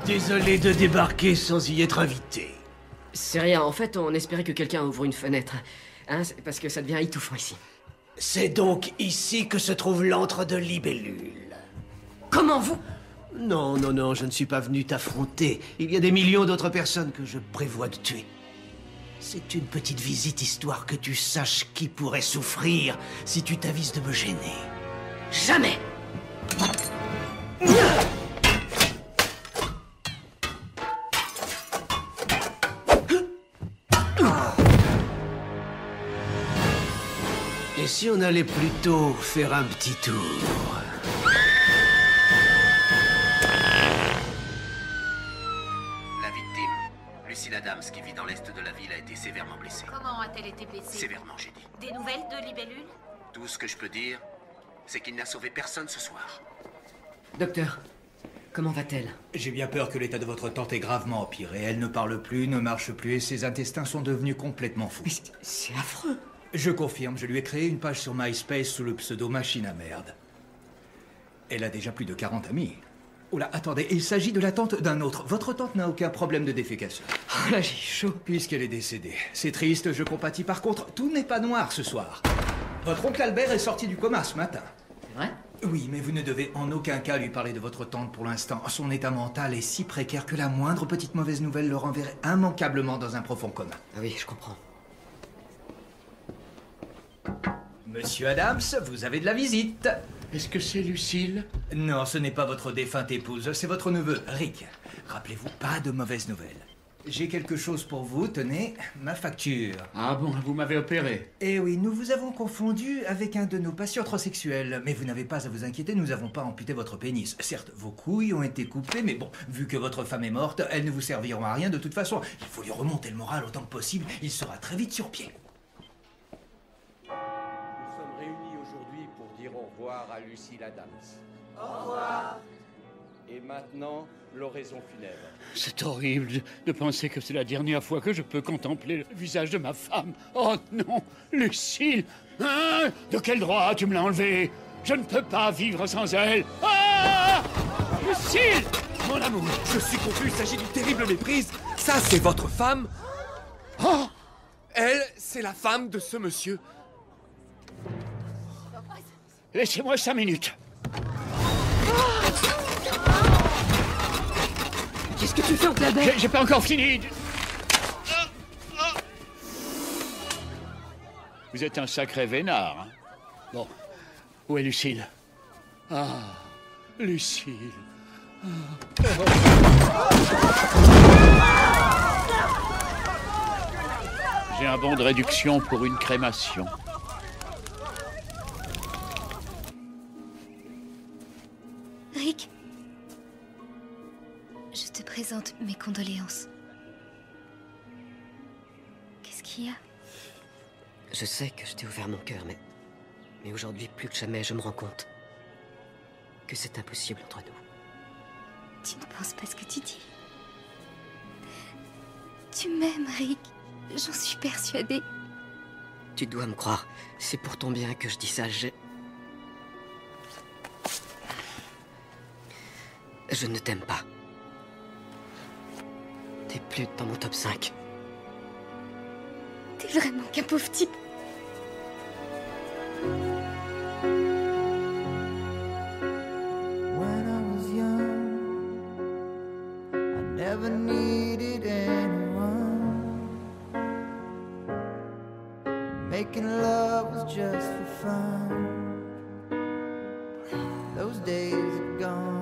Désolé de débarquer sans y être invité. C'est rien, en fait, on espérait que quelqu'un ouvre une fenêtre. Hein, c'est parce que ça devient étouffant ici. C'est donc ici que se trouve l'antre de Libellule. Comment vous? Non, non, non, je ne suis pas venu t'affronter. Il y a des millions d'autres personnes que je prévois de tuer. C'est une petite visite histoire que tu saches qui pourrait souffrir si tu t'avises de me gêner. Jamais! Et si on allait plutôt faire un petit tour? La victime, Lucille Adams, qui vit dans l'est de la ville, a été sévèrement blessée. Comment a-t-elle été blessée? Sévèrement, j'ai dit. Des nouvelles de Libellule? Tout ce que je peux dire, c'est qu'il n'a sauvé personne ce soir. Docteur, comment va-t-elle? J'ai bien peur que l'état de votre tante ait gravement empiré. Elle ne parle plus, ne marche plus et ses intestins sont devenus complètement fous. Mais c'est affreux. Je confirme, je lui ai créé une page sur MySpace sous le pseudo Machine à merde. Elle a déjà plus de 40 amis. Oula, attendez, il s'agit de la tante d'un autre. Votre tante n'a aucun problème de défécation. Oh là, j'ai chaud. Puisqu'elle est décédée. C'est triste, je compatis. Par contre, tout n'est pas noir ce soir. Votre oncle Albert est sorti du coma ce matin. C'est vrai? Oui, mais vous ne devez en aucun cas lui parler de votre tante pour l'instant. Son état mental est si précaire que la moindre petite mauvaise nouvelle le renverrait immanquablement dans un profond coma. Ah oui, je comprends. Monsieur Adams, vous avez de la visite. Est-ce que c'est Lucille? Non, ce n'est pas votre défunte épouse, c'est votre neveu, Rick. Rappelez-vous, pas de mauvaises nouvelles. J'ai quelque chose pour vous, tenez, ma facture. Ah bon, vous m'avez opéré. Eh oui, nous vous avons confondu avec un de nos patients transsexuels. Mais vous n'avez pas à vous inquiéter, nous n'avons pas amputé votre pénis. Certes, vos couilles ont été coupées, mais bon, vu que votre femme est morte, elles ne vous serviront à rien de toute façon. Il faut lui remonter le moral autant que possible, il sera très vite sur pied. Dire au revoir à Lucille Adams. Au revoir. Et maintenant, l'oraison funèbre. C'est horrible de penser que c'est la dernière fois que je peux contempler le visage de ma femme. Oh non, Lucille! Hein? De quel droit tu me l'as enlevée? Je ne peux pas vivre sans elle. Ah! Lucille! Mon amour! Je suis confus, il s'agit d'une terrible méprise. Ça, c'est votre femme? Oh! Elle, c'est la femme de ce monsieur. Laissez-moi 5 minutes. Qu'est-ce que tu fais, oncle Albert? J'ai pas encore fini. Vous êtes un sacré vénard. Hein? Bon, où est Lucille? Ah, Lucille. J'ai un bon de réduction pour une crémation. Rick, je te présente mes condoléances. Qu'est-ce qu'il y a? Je sais que je t'ai ouvert mon cœur, mais aujourd'hui, plus que jamais, je me rends compte que c'est impossible entre nous. Tu ne penses pas ce que tu dis? Tu m'aimes, Rick. J'en suis persuadée. Tu dois me croire. C'est pour ton bien que je dis ça. Je ne t'aime pas. T'es plus dans mon top 5. T'es vraiment qu'un pauvre type. When I was young, I never needed anyone. Making love was just for fun. Those days are gone.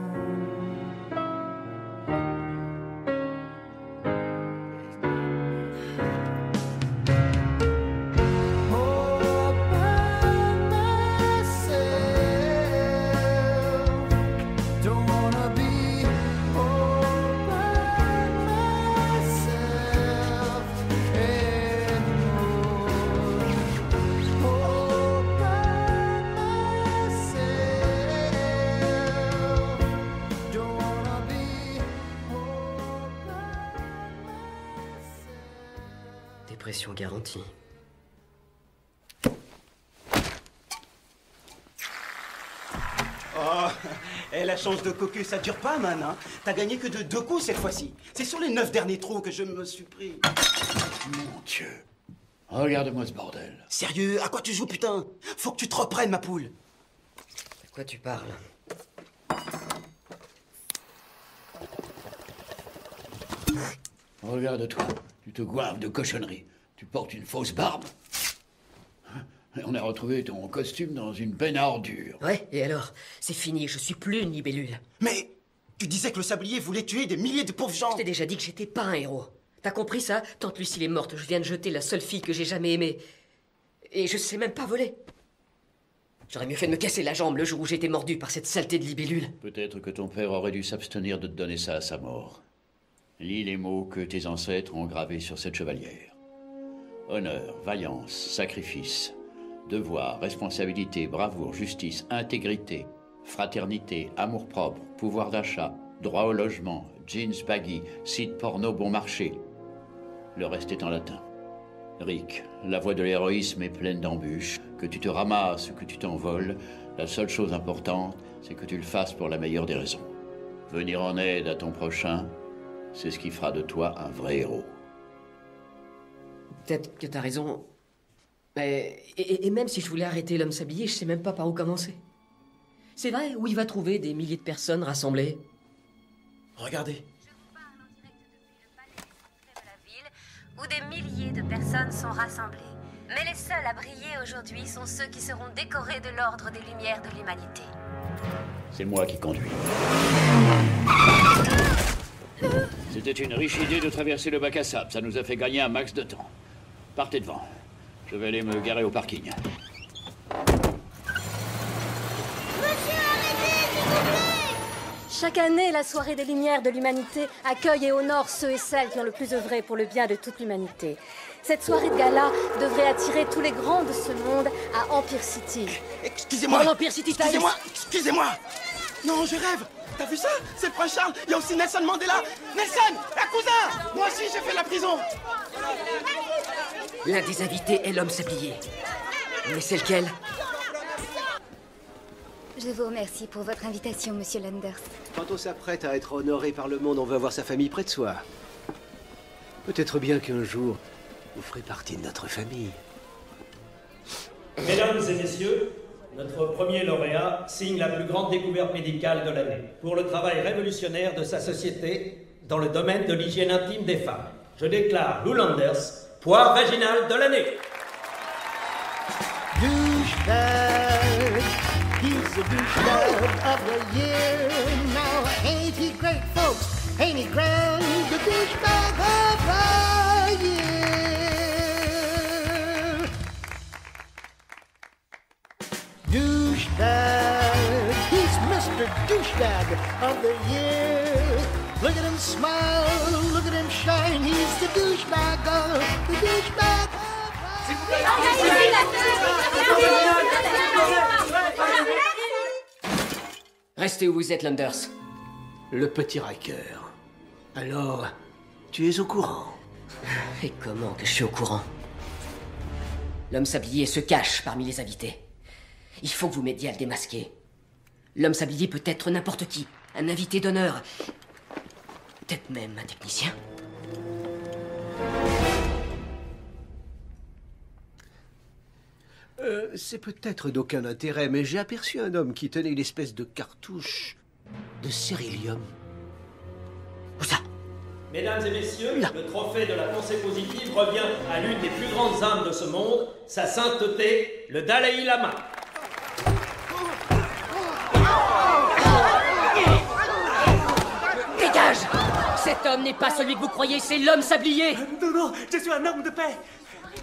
Suppression garantie. Oh, et la chance de cocu, ça dure pas, man, hein. T'as gagné que de 2 coups cette fois-ci. C'est sur les 9 derniers trous que je me suis pris. Mon Dieu. Regarde-moi ce bordel. Sérieux, à quoi tu joues, putain? Faut que tu te reprennes, ma poule. De quoi tu parles? Regarde-toi. Tu te goinves de cochonneries. Tu portes une fausse barbe. Et on a retrouvé ton costume dans une benne à ordures. Ouais, et alors? C'est fini, je suis plus une libellule. Mais tu disais que le sablier voulait tuer des milliers de pauvres gens. Je t'ai déjà dit que j'étais pas un héros. T'as compris ça? Tante Lucille est morte, je viens de jeter la seule fille que j'ai jamais aimée. Et je sais même pas voler. J'aurais mieux fait de me casser la jambe le jour où j'ai été mordu par cette saleté de libellule. Peut-être que ton père aurait dû s'abstenir de te donner ça à sa mort. Lis les mots que tes ancêtres ont gravés sur cette chevalière. Honneur, vaillance, sacrifice, devoir, responsabilité, bravoure, justice, intégrité, fraternité, amour-propre, pouvoir d'achat, droit au logement, jeans baggy, site porno bon marché. Le reste est en latin. Rick, la voie de l'héroïsme est pleine d'embûches. Que tu te ramasses ou que tu t'envoles, la seule chose importante, c'est que tu le fasses pour la meilleure des raisons. Venir en aide à ton prochain, c'est ce qui fera de toi un vrai héros. Peut-être que t'as raison. Mais, et même si je voulais arrêter l'homme sablier, je sais même pas par où commencer. C'est vrai, où il va trouver des milliers de personnes rassemblées? Regardez. Où des milliers de personnes sont rassemblées. Mais les seuls à briller aujourd'hui sont ceux qui seront décorés de l'ordre des Lumières de l'Humanité. C'est moi qui conduis. C'était une riche idée de traverser le bac à sable. Ça nous a fait gagner un max de temps. Partez devant. Je vais aller me garer au parking. Chaque année, la soirée des Lumières de l'Humanité accueille et honore ceux et celles qui ont le plus œuvré pour le bien de toute l'humanité. Cette soirée de gala devrait attirer tous les grands de ce monde à Empire City. Excusez-moi. Dans Empire City Times. Excusez-moi. Non, je rêve. T'as vu ça? C'est le prince Charles. Il y a aussi Nelson Mandela. Nelson, un cousin. Moi aussi, j'ai fait la prison. L'un des invités est l'homme sablier. Mais c'est lequel? Je vous remercie pour votre invitation, monsieur Landers. Quand on s'apprête à être honoré par le monde, on veut avoir sa famille près de soi. Peut-être bien qu'un jour, vous ferez partie de notre famille. Mesdames et messieurs, notre premier lauréat signe la plus grande découverte médicale de l'année pour le travail révolutionnaire de sa société dans le domaine de l'hygiène intime des femmes. Je déclare Lou Landers, poire vaginale de l'année. Douchebag, he's a douchebag of the year. Now ain't he great, folks? Ain't he grand? The douchebag of the year. Douchebag, he's Mr. Douchebag of the year. Look at him smile, look at him shine. He's the douchebag of the douchebag. Restez où vous êtes, Landers. Le petit Riker. Alors, tu es au courant? Et comment que je suis au courant? L'homme sablier se cache parmi les invités. Il faut que vous m'aidiez à le démasquer. L'homme sablier peut être n'importe qui. Un invité d'honneur. Peut-être même un technicien. C'est peut-être d'aucun intérêt, mais j'ai aperçu un homme qui tenait une espèce de cartouche de cérylium. Où ça? Mesdames et messieurs, le trophée de la pensée positive revient à l'une des plus grandes âmes de ce monde, sa sainteté, le Dalai Lama. Dégage! Cet homme n'est pas celui que vous croyez, c'est l'homme sablier! Non, je suis un homme de paix!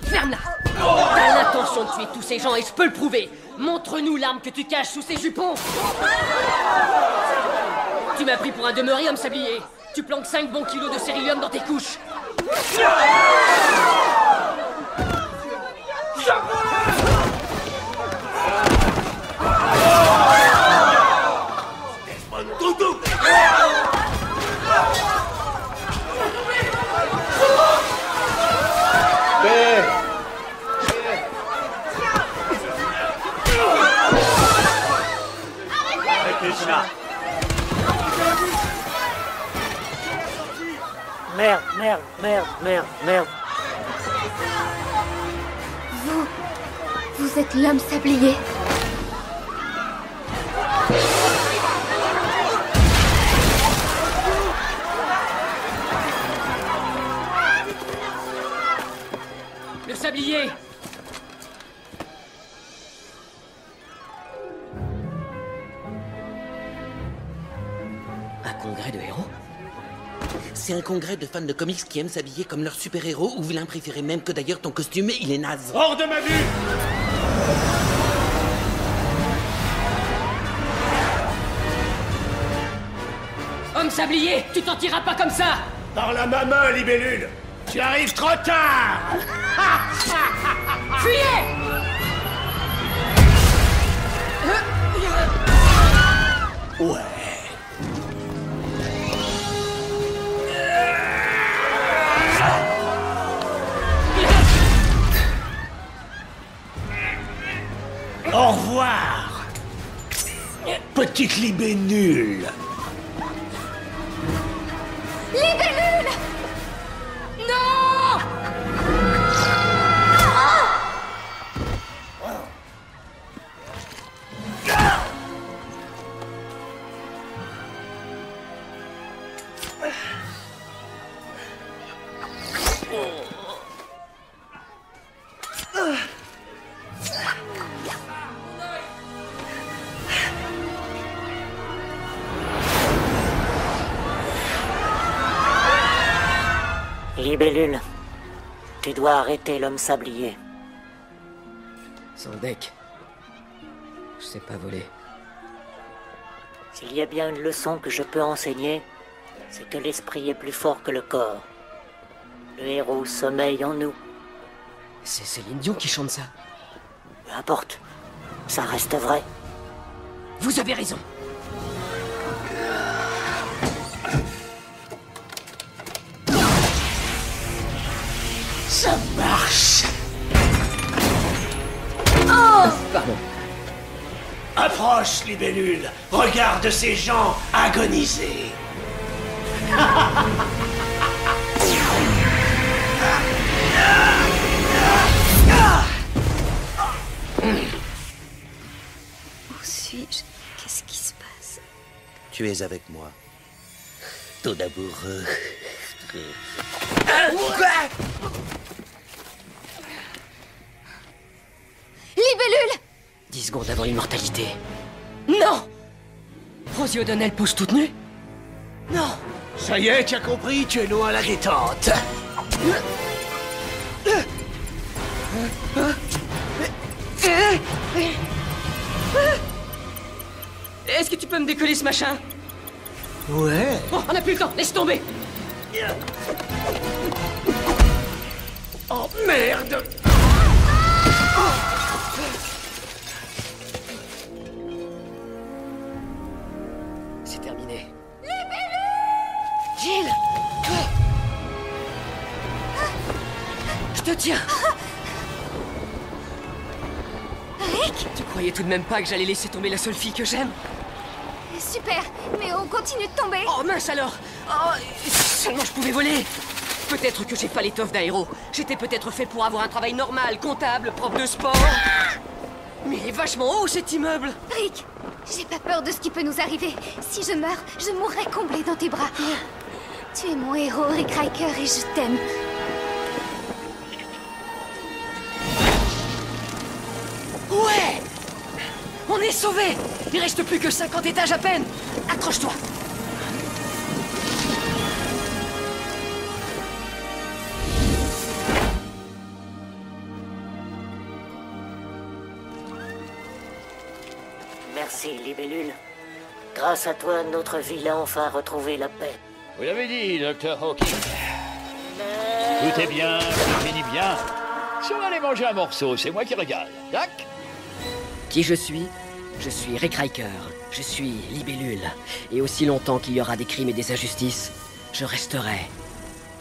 Ferme-la! T'as l'intention de tuer tous ces gens et je peux le prouver! Montre-nous l'arme que tu caches sous ces jupons! Tu m'as pris pour un demeuré, homme sablier! Tu planques 5 bons kilos de cérylium dans tes couches! ça. Merde, merde, merde, merde, merde. Vous êtes l'homme sablier. Le sablier! Un congrès de héros? C'est un congrès de fans de comics qui aiment s'habiller comme leur super-héros ou vilain préféré, même que d'ailleurs ton costume, il est naze. Hors de ma vue! Homme sablier, tu t'en tireras pas comme ça! Par la main, libellule! Tu arrives trop tard! Fuyez! Ouais. Au revoir, petite libellule. Libellule! Non! Libellule, tu dois arrêter l'homme sablier. Sans deck. Je sais pas voler. S'il y a bien une leçon que je peux enseigner, c'est que l'esprit est plus fort que le corps. Le héros sommeille en nous. C'est Céline Dion qui chante ça. Peu importe, ça reste vrai. Vous avez raison. Ça marche. Oh! Pardon. Approche, libellule. Regarde ces gens agoniser. Où suis-je? Qu'est-ce qui se passe? Tu es avec moi. Ton amoureux. Libellule! 10 secondes avant l'immortalité. Non! Rosie O'Donnell pose toute nue? Non! Ça y est, tu as compris, tu es loin à la détente. Est-ce que tu peux me décoller ce machin? Ouais. Oh, on n'a plus le temps, laisse tomber! Oh merde! C'est terminé. Jill! Je te tiens! Rick? Tu croyais tout de même pas que j'allais laisser tomber la seule fille que j'aime? Super, mais on continue de tomber. Oh mince alors! Oh, seulement je pouvais voler! Peut-être que j'ai pas l'étoffe d'un héros. J'étais peut-être fait pour avoir un travail normal, comptable, prof de sport. Mais il est vachement haut cet immeuble! Rick, j'ai pas peur de ce qui peut nous arriver. Si je meurs, je mourrai comblée dans tes bras. Tu es mon héros, Rick Riker, et je t'aime. Ouais! On est sauvés! Il reste plus que 50 étages à peine! Accroche-toi! Merci, Libellule. Grâce à toi, notre ville a enfin retrouvé la paix. Vous l'avez dit, Dr. Hawking. Tout est bien, tout finit bien. Si on allait manger un morceau, c'est moi qui régale. Tac. Qui je suis? Je suis Rick Riker. Je suis libellule. Et aussi longtemps qu'il y aura des crimes et des injustices, je resterai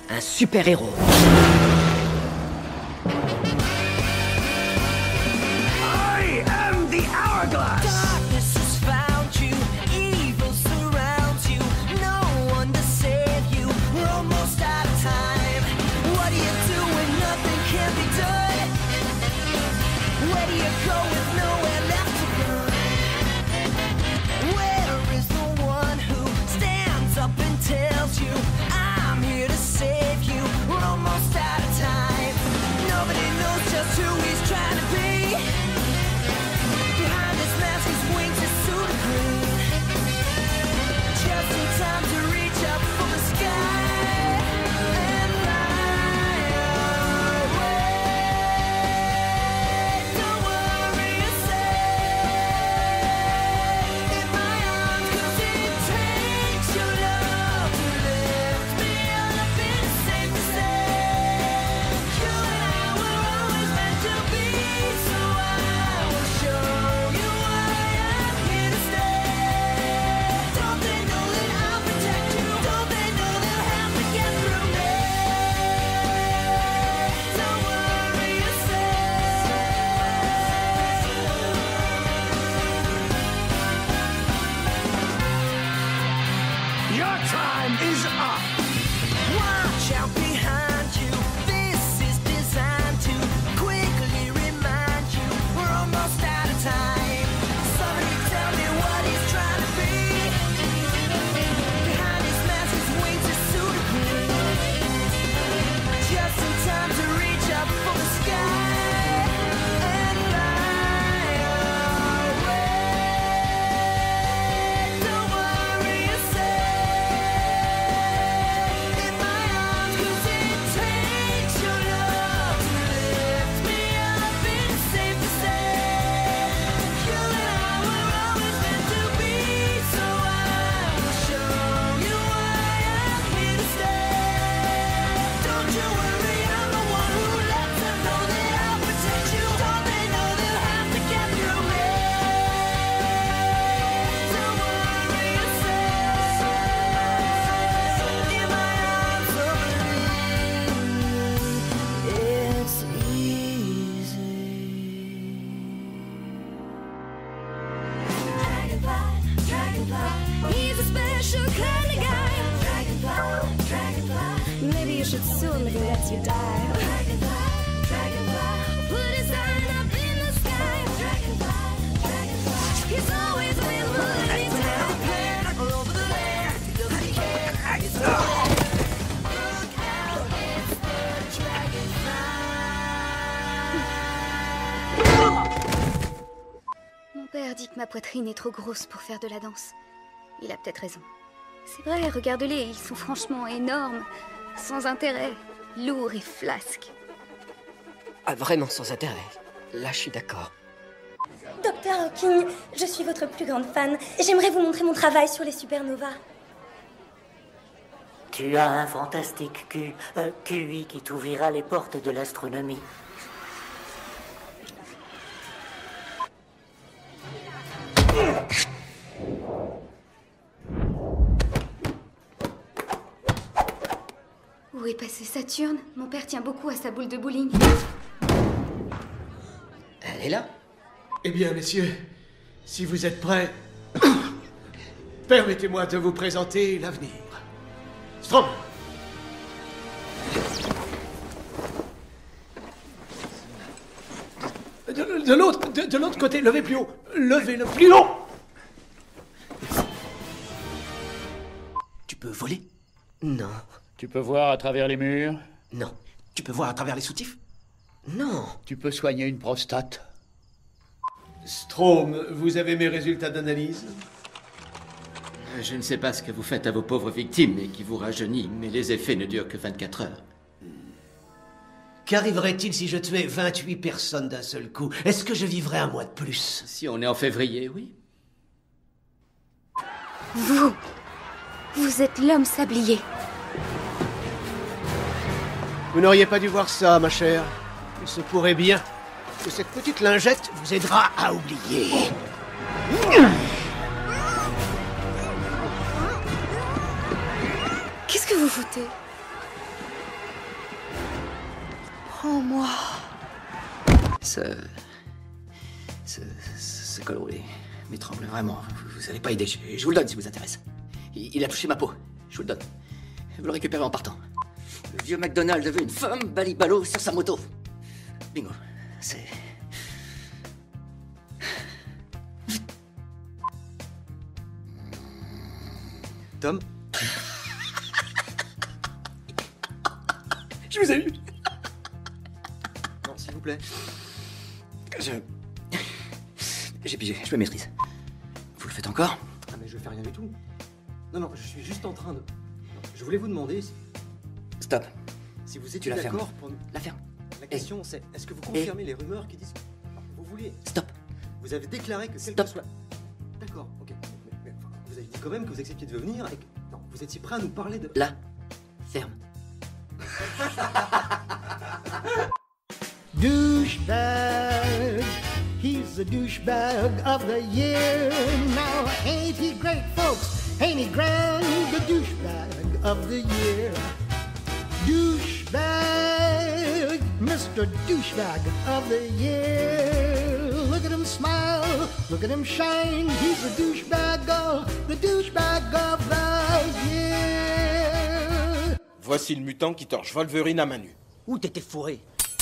un super-héros. I am the Hourglass. Darkness has found you. He's a special kind of guy. Dragonfly, dragonfly. Maybe you should sue him if he lets you die. Dragonfly, dragonfly. Put his sign up in the sky. Dragonfly, dragonfly. He's always available anytime. All over the land, he doesn't care. He's look out, it's the dragonfly. Mon père dit que ma poitrine est trop grosse pour faire de la danse. Il a peut-être raison. C'est vrai, regarde-les, ils sont franchement énormes, sans intérêt, lourds et flasques. Ah, vraiment sans intérêt. Là, je suis d'accord. Docteur Hawking, je suis votre plus grande fan. J'aimerais vous montrer mon travail sur les supernovas. Tu as un fantastique QI qui t'ouvrira les portes de l'astronomie. Où est passé Saturne? Mon père tient beaucoup à sa boule de bowling. Elle est là? Eh bien, messieurs, si vous êtes prêts, permettez-moi de vous présenter l'avenir. Strom! De l'autre côté, levez plus haut. Levez-le plus haut. Tu peux voler? Non. Tu peux voir à travers les murs? Non. Tu peux voir à travers les soutifs? Non. Tu peux soigner une prostate? Strom, vous avez mes résultats d'analyse? Je ne sais pas ce que vous faites à vos pauvres victimes et qui vous rajeunit, mais les effets ne durent que 24 heures. Qu'arriverait-il si je tuais 28 personnes d'un seul coup? Est-ce que je vivrais un mois de plus? Si on est en février, oui. Vous êtes l'homme sablier. Vous n'auriez pas dû voir ça, ma chère. Il se pourrait bien que cette petite lingette vous aidera à oublier. Qu'est-ce que vous foutez? Prends-moi. Ce colon m'étrangle vraiment. Vous n'allez pas aider. Je vous le donne si vous intéresse. Il a touché ma peau. Je vous le donne. Vous le récupérez en partant. Le vieux McDonald veut une femme balibalo sur sa moto. Bingo. Tom? Je vous ai eu. Non, s'il vous plaît. J'ai pigé, je me maîtrise. Vous le faites encore? Ah mais je fais rien du tout. Non, je suis juste en train de... Je voulais vous demander si... Stop. Si vous étiez d'accord pour... La ferme. La question c'est, est-ce que vous confirmez les rumeurs qui disent que... Vous vouliez... Stop. Vous avez déclaré que quel que soit... D'accord, ok. Mais, enfin, vous avez dit quand même que vous acceptiez de venir et que... Non, vous étiez prêt à nous parler de... La ferme. Douchebag, he's the douchebag of the year. Now, ain't he great, folks? Ain't he grand? The douchebag of the year. Douchebag, Mr. Douchebag of the year. Look at him smile, look at him shine. He's the douchebag of the year. Voici le mutant qui torche Wolverine à main nue. Où t'étais fourré?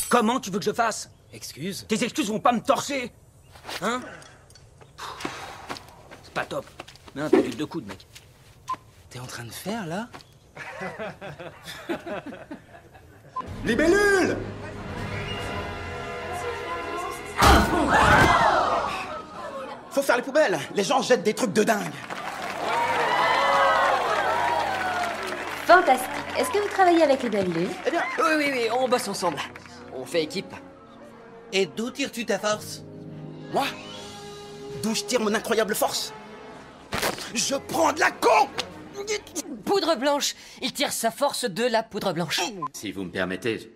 Comment tu veux que je fasse? Excuse? Tes excuses vont pas me torcher? Hein? C'est pas top. Mais un peu de coude, mec. T'es en train de faire, là? Libellule! Faut faire les poubelles. Les gens jettent des trucs de dingue. Fantastique. Est-ce que vous travaillez avec les Libellule? Eh bien, oui, on bosse ensemble. On fait équipe. Et d'où tires-tu ta force? Moi? D'où je tire mon incroyable force? Je prends de la con! Poudre blanche. Il tire sa force de la poudre blanche. Si vous me permettez.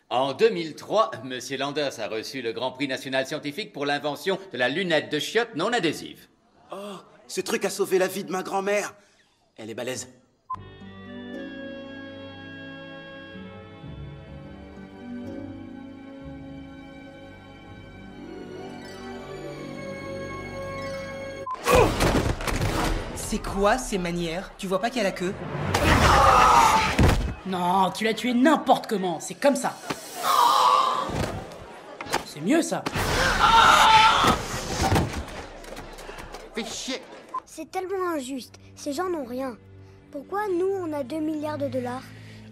En 2003, Monsieur Landers a reçu le Grand Prix national scientifique pour l'invention de la lunette de chiottes non adhésive. Oh, ce truc a sauvé la vie de ma grand-mère. Elle est balèze. C'est quoi ces manières? Tu vois pas qu'il y a la queue? Non, tu l'as tué n'importe comment, c'est comme ça. C'est mieux ça. Fais chier. C'est tellement injuste. Ces gens n'ont rien. Pourquoi nous, on a 2 milliards de dollars?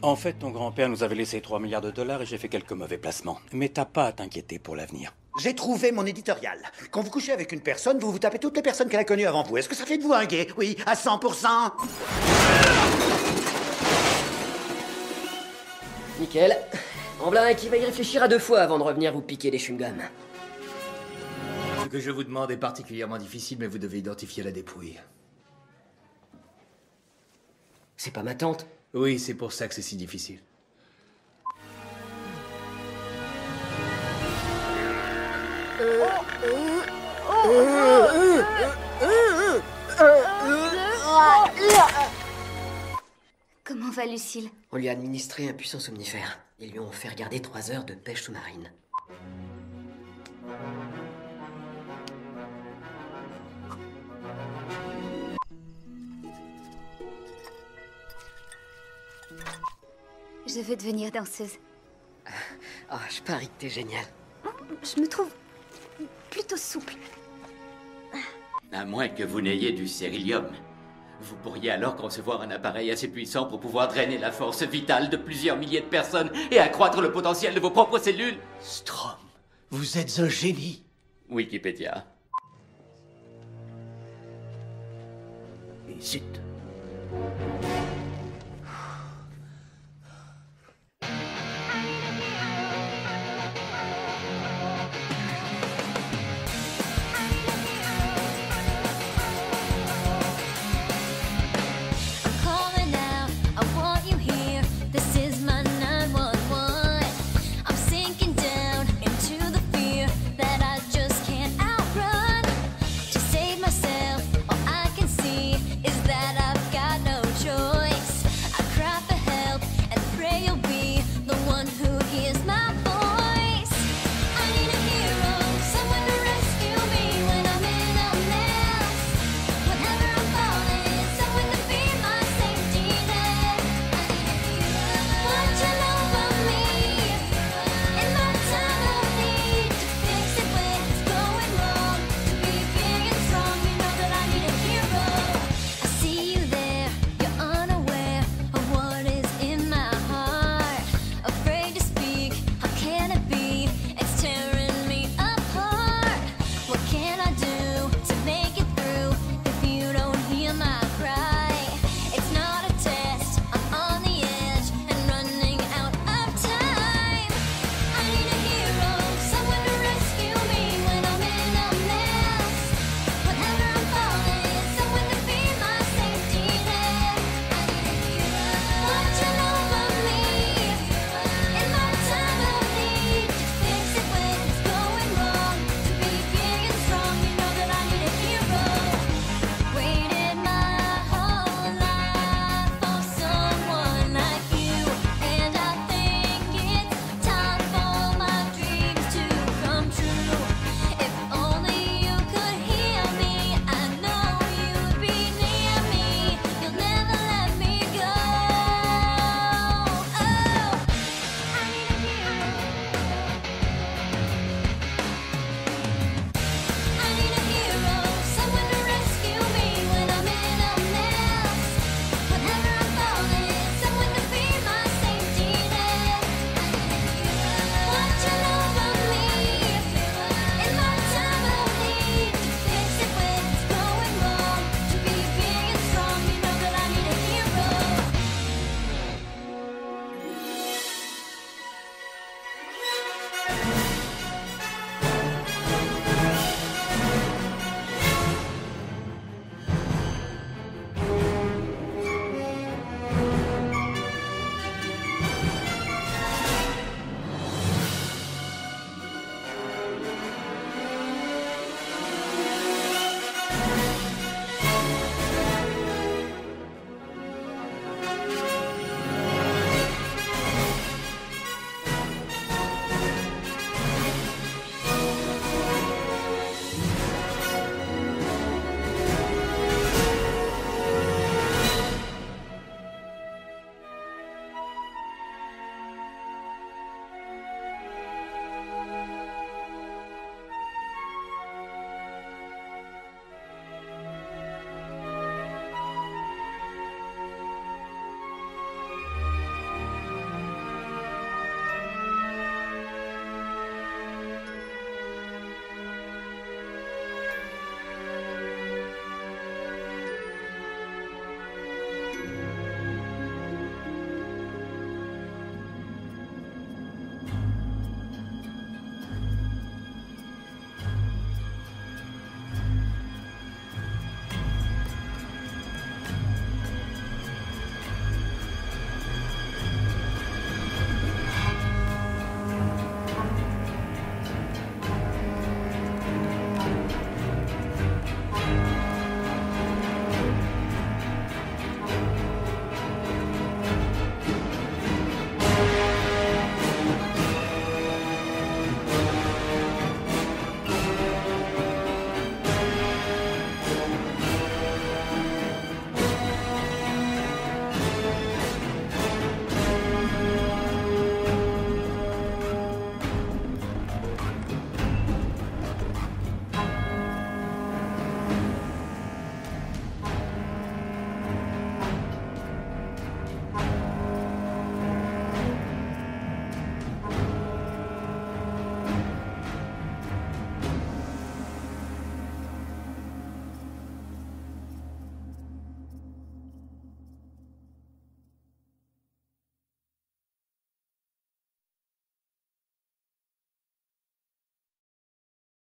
En fait, ton grand-père nous avait laissé 3 milliards de dollars et j'ai fait quelques mauvais placements. Mais t'as pas à t'inquiéter pour l'avenir. J'ai trouvé mon éditorial. Quand vous couchez avec une personne, vous vous tapez toutes les personnes qu'elle a connues avant vous. Est-ce que ça fait de vous un gay? Oui, à 100%. Nickel. En voilà un qui va y réfléchir à 2 fois avant de revenir vous piquer des chewing-gums. Ce que je vous demande est particulièrement difficile, mais vous devez identifier la dépouille. C'est pas ma tante? Oui, c'est pour ça que c'est si difficile. Comment va Lucille? On lui a administré un puissant somnifère. Ils lui ont fait regarder 3 heures de pêche sous-marine. Je veux devenir danseuse. Ah, je parie que t'es génial. Je me trouve plutôt souple. À moins que vous n'ayez du sérilium. Vous pourriez alors concevoir un appareil assez puissant pour pouvoir drainer la force vitale de plusieurs milliers de personnes et accroître le potentiel de vos propres cellules. Strom, vous êtes un génie. Wikipédia. Et zut.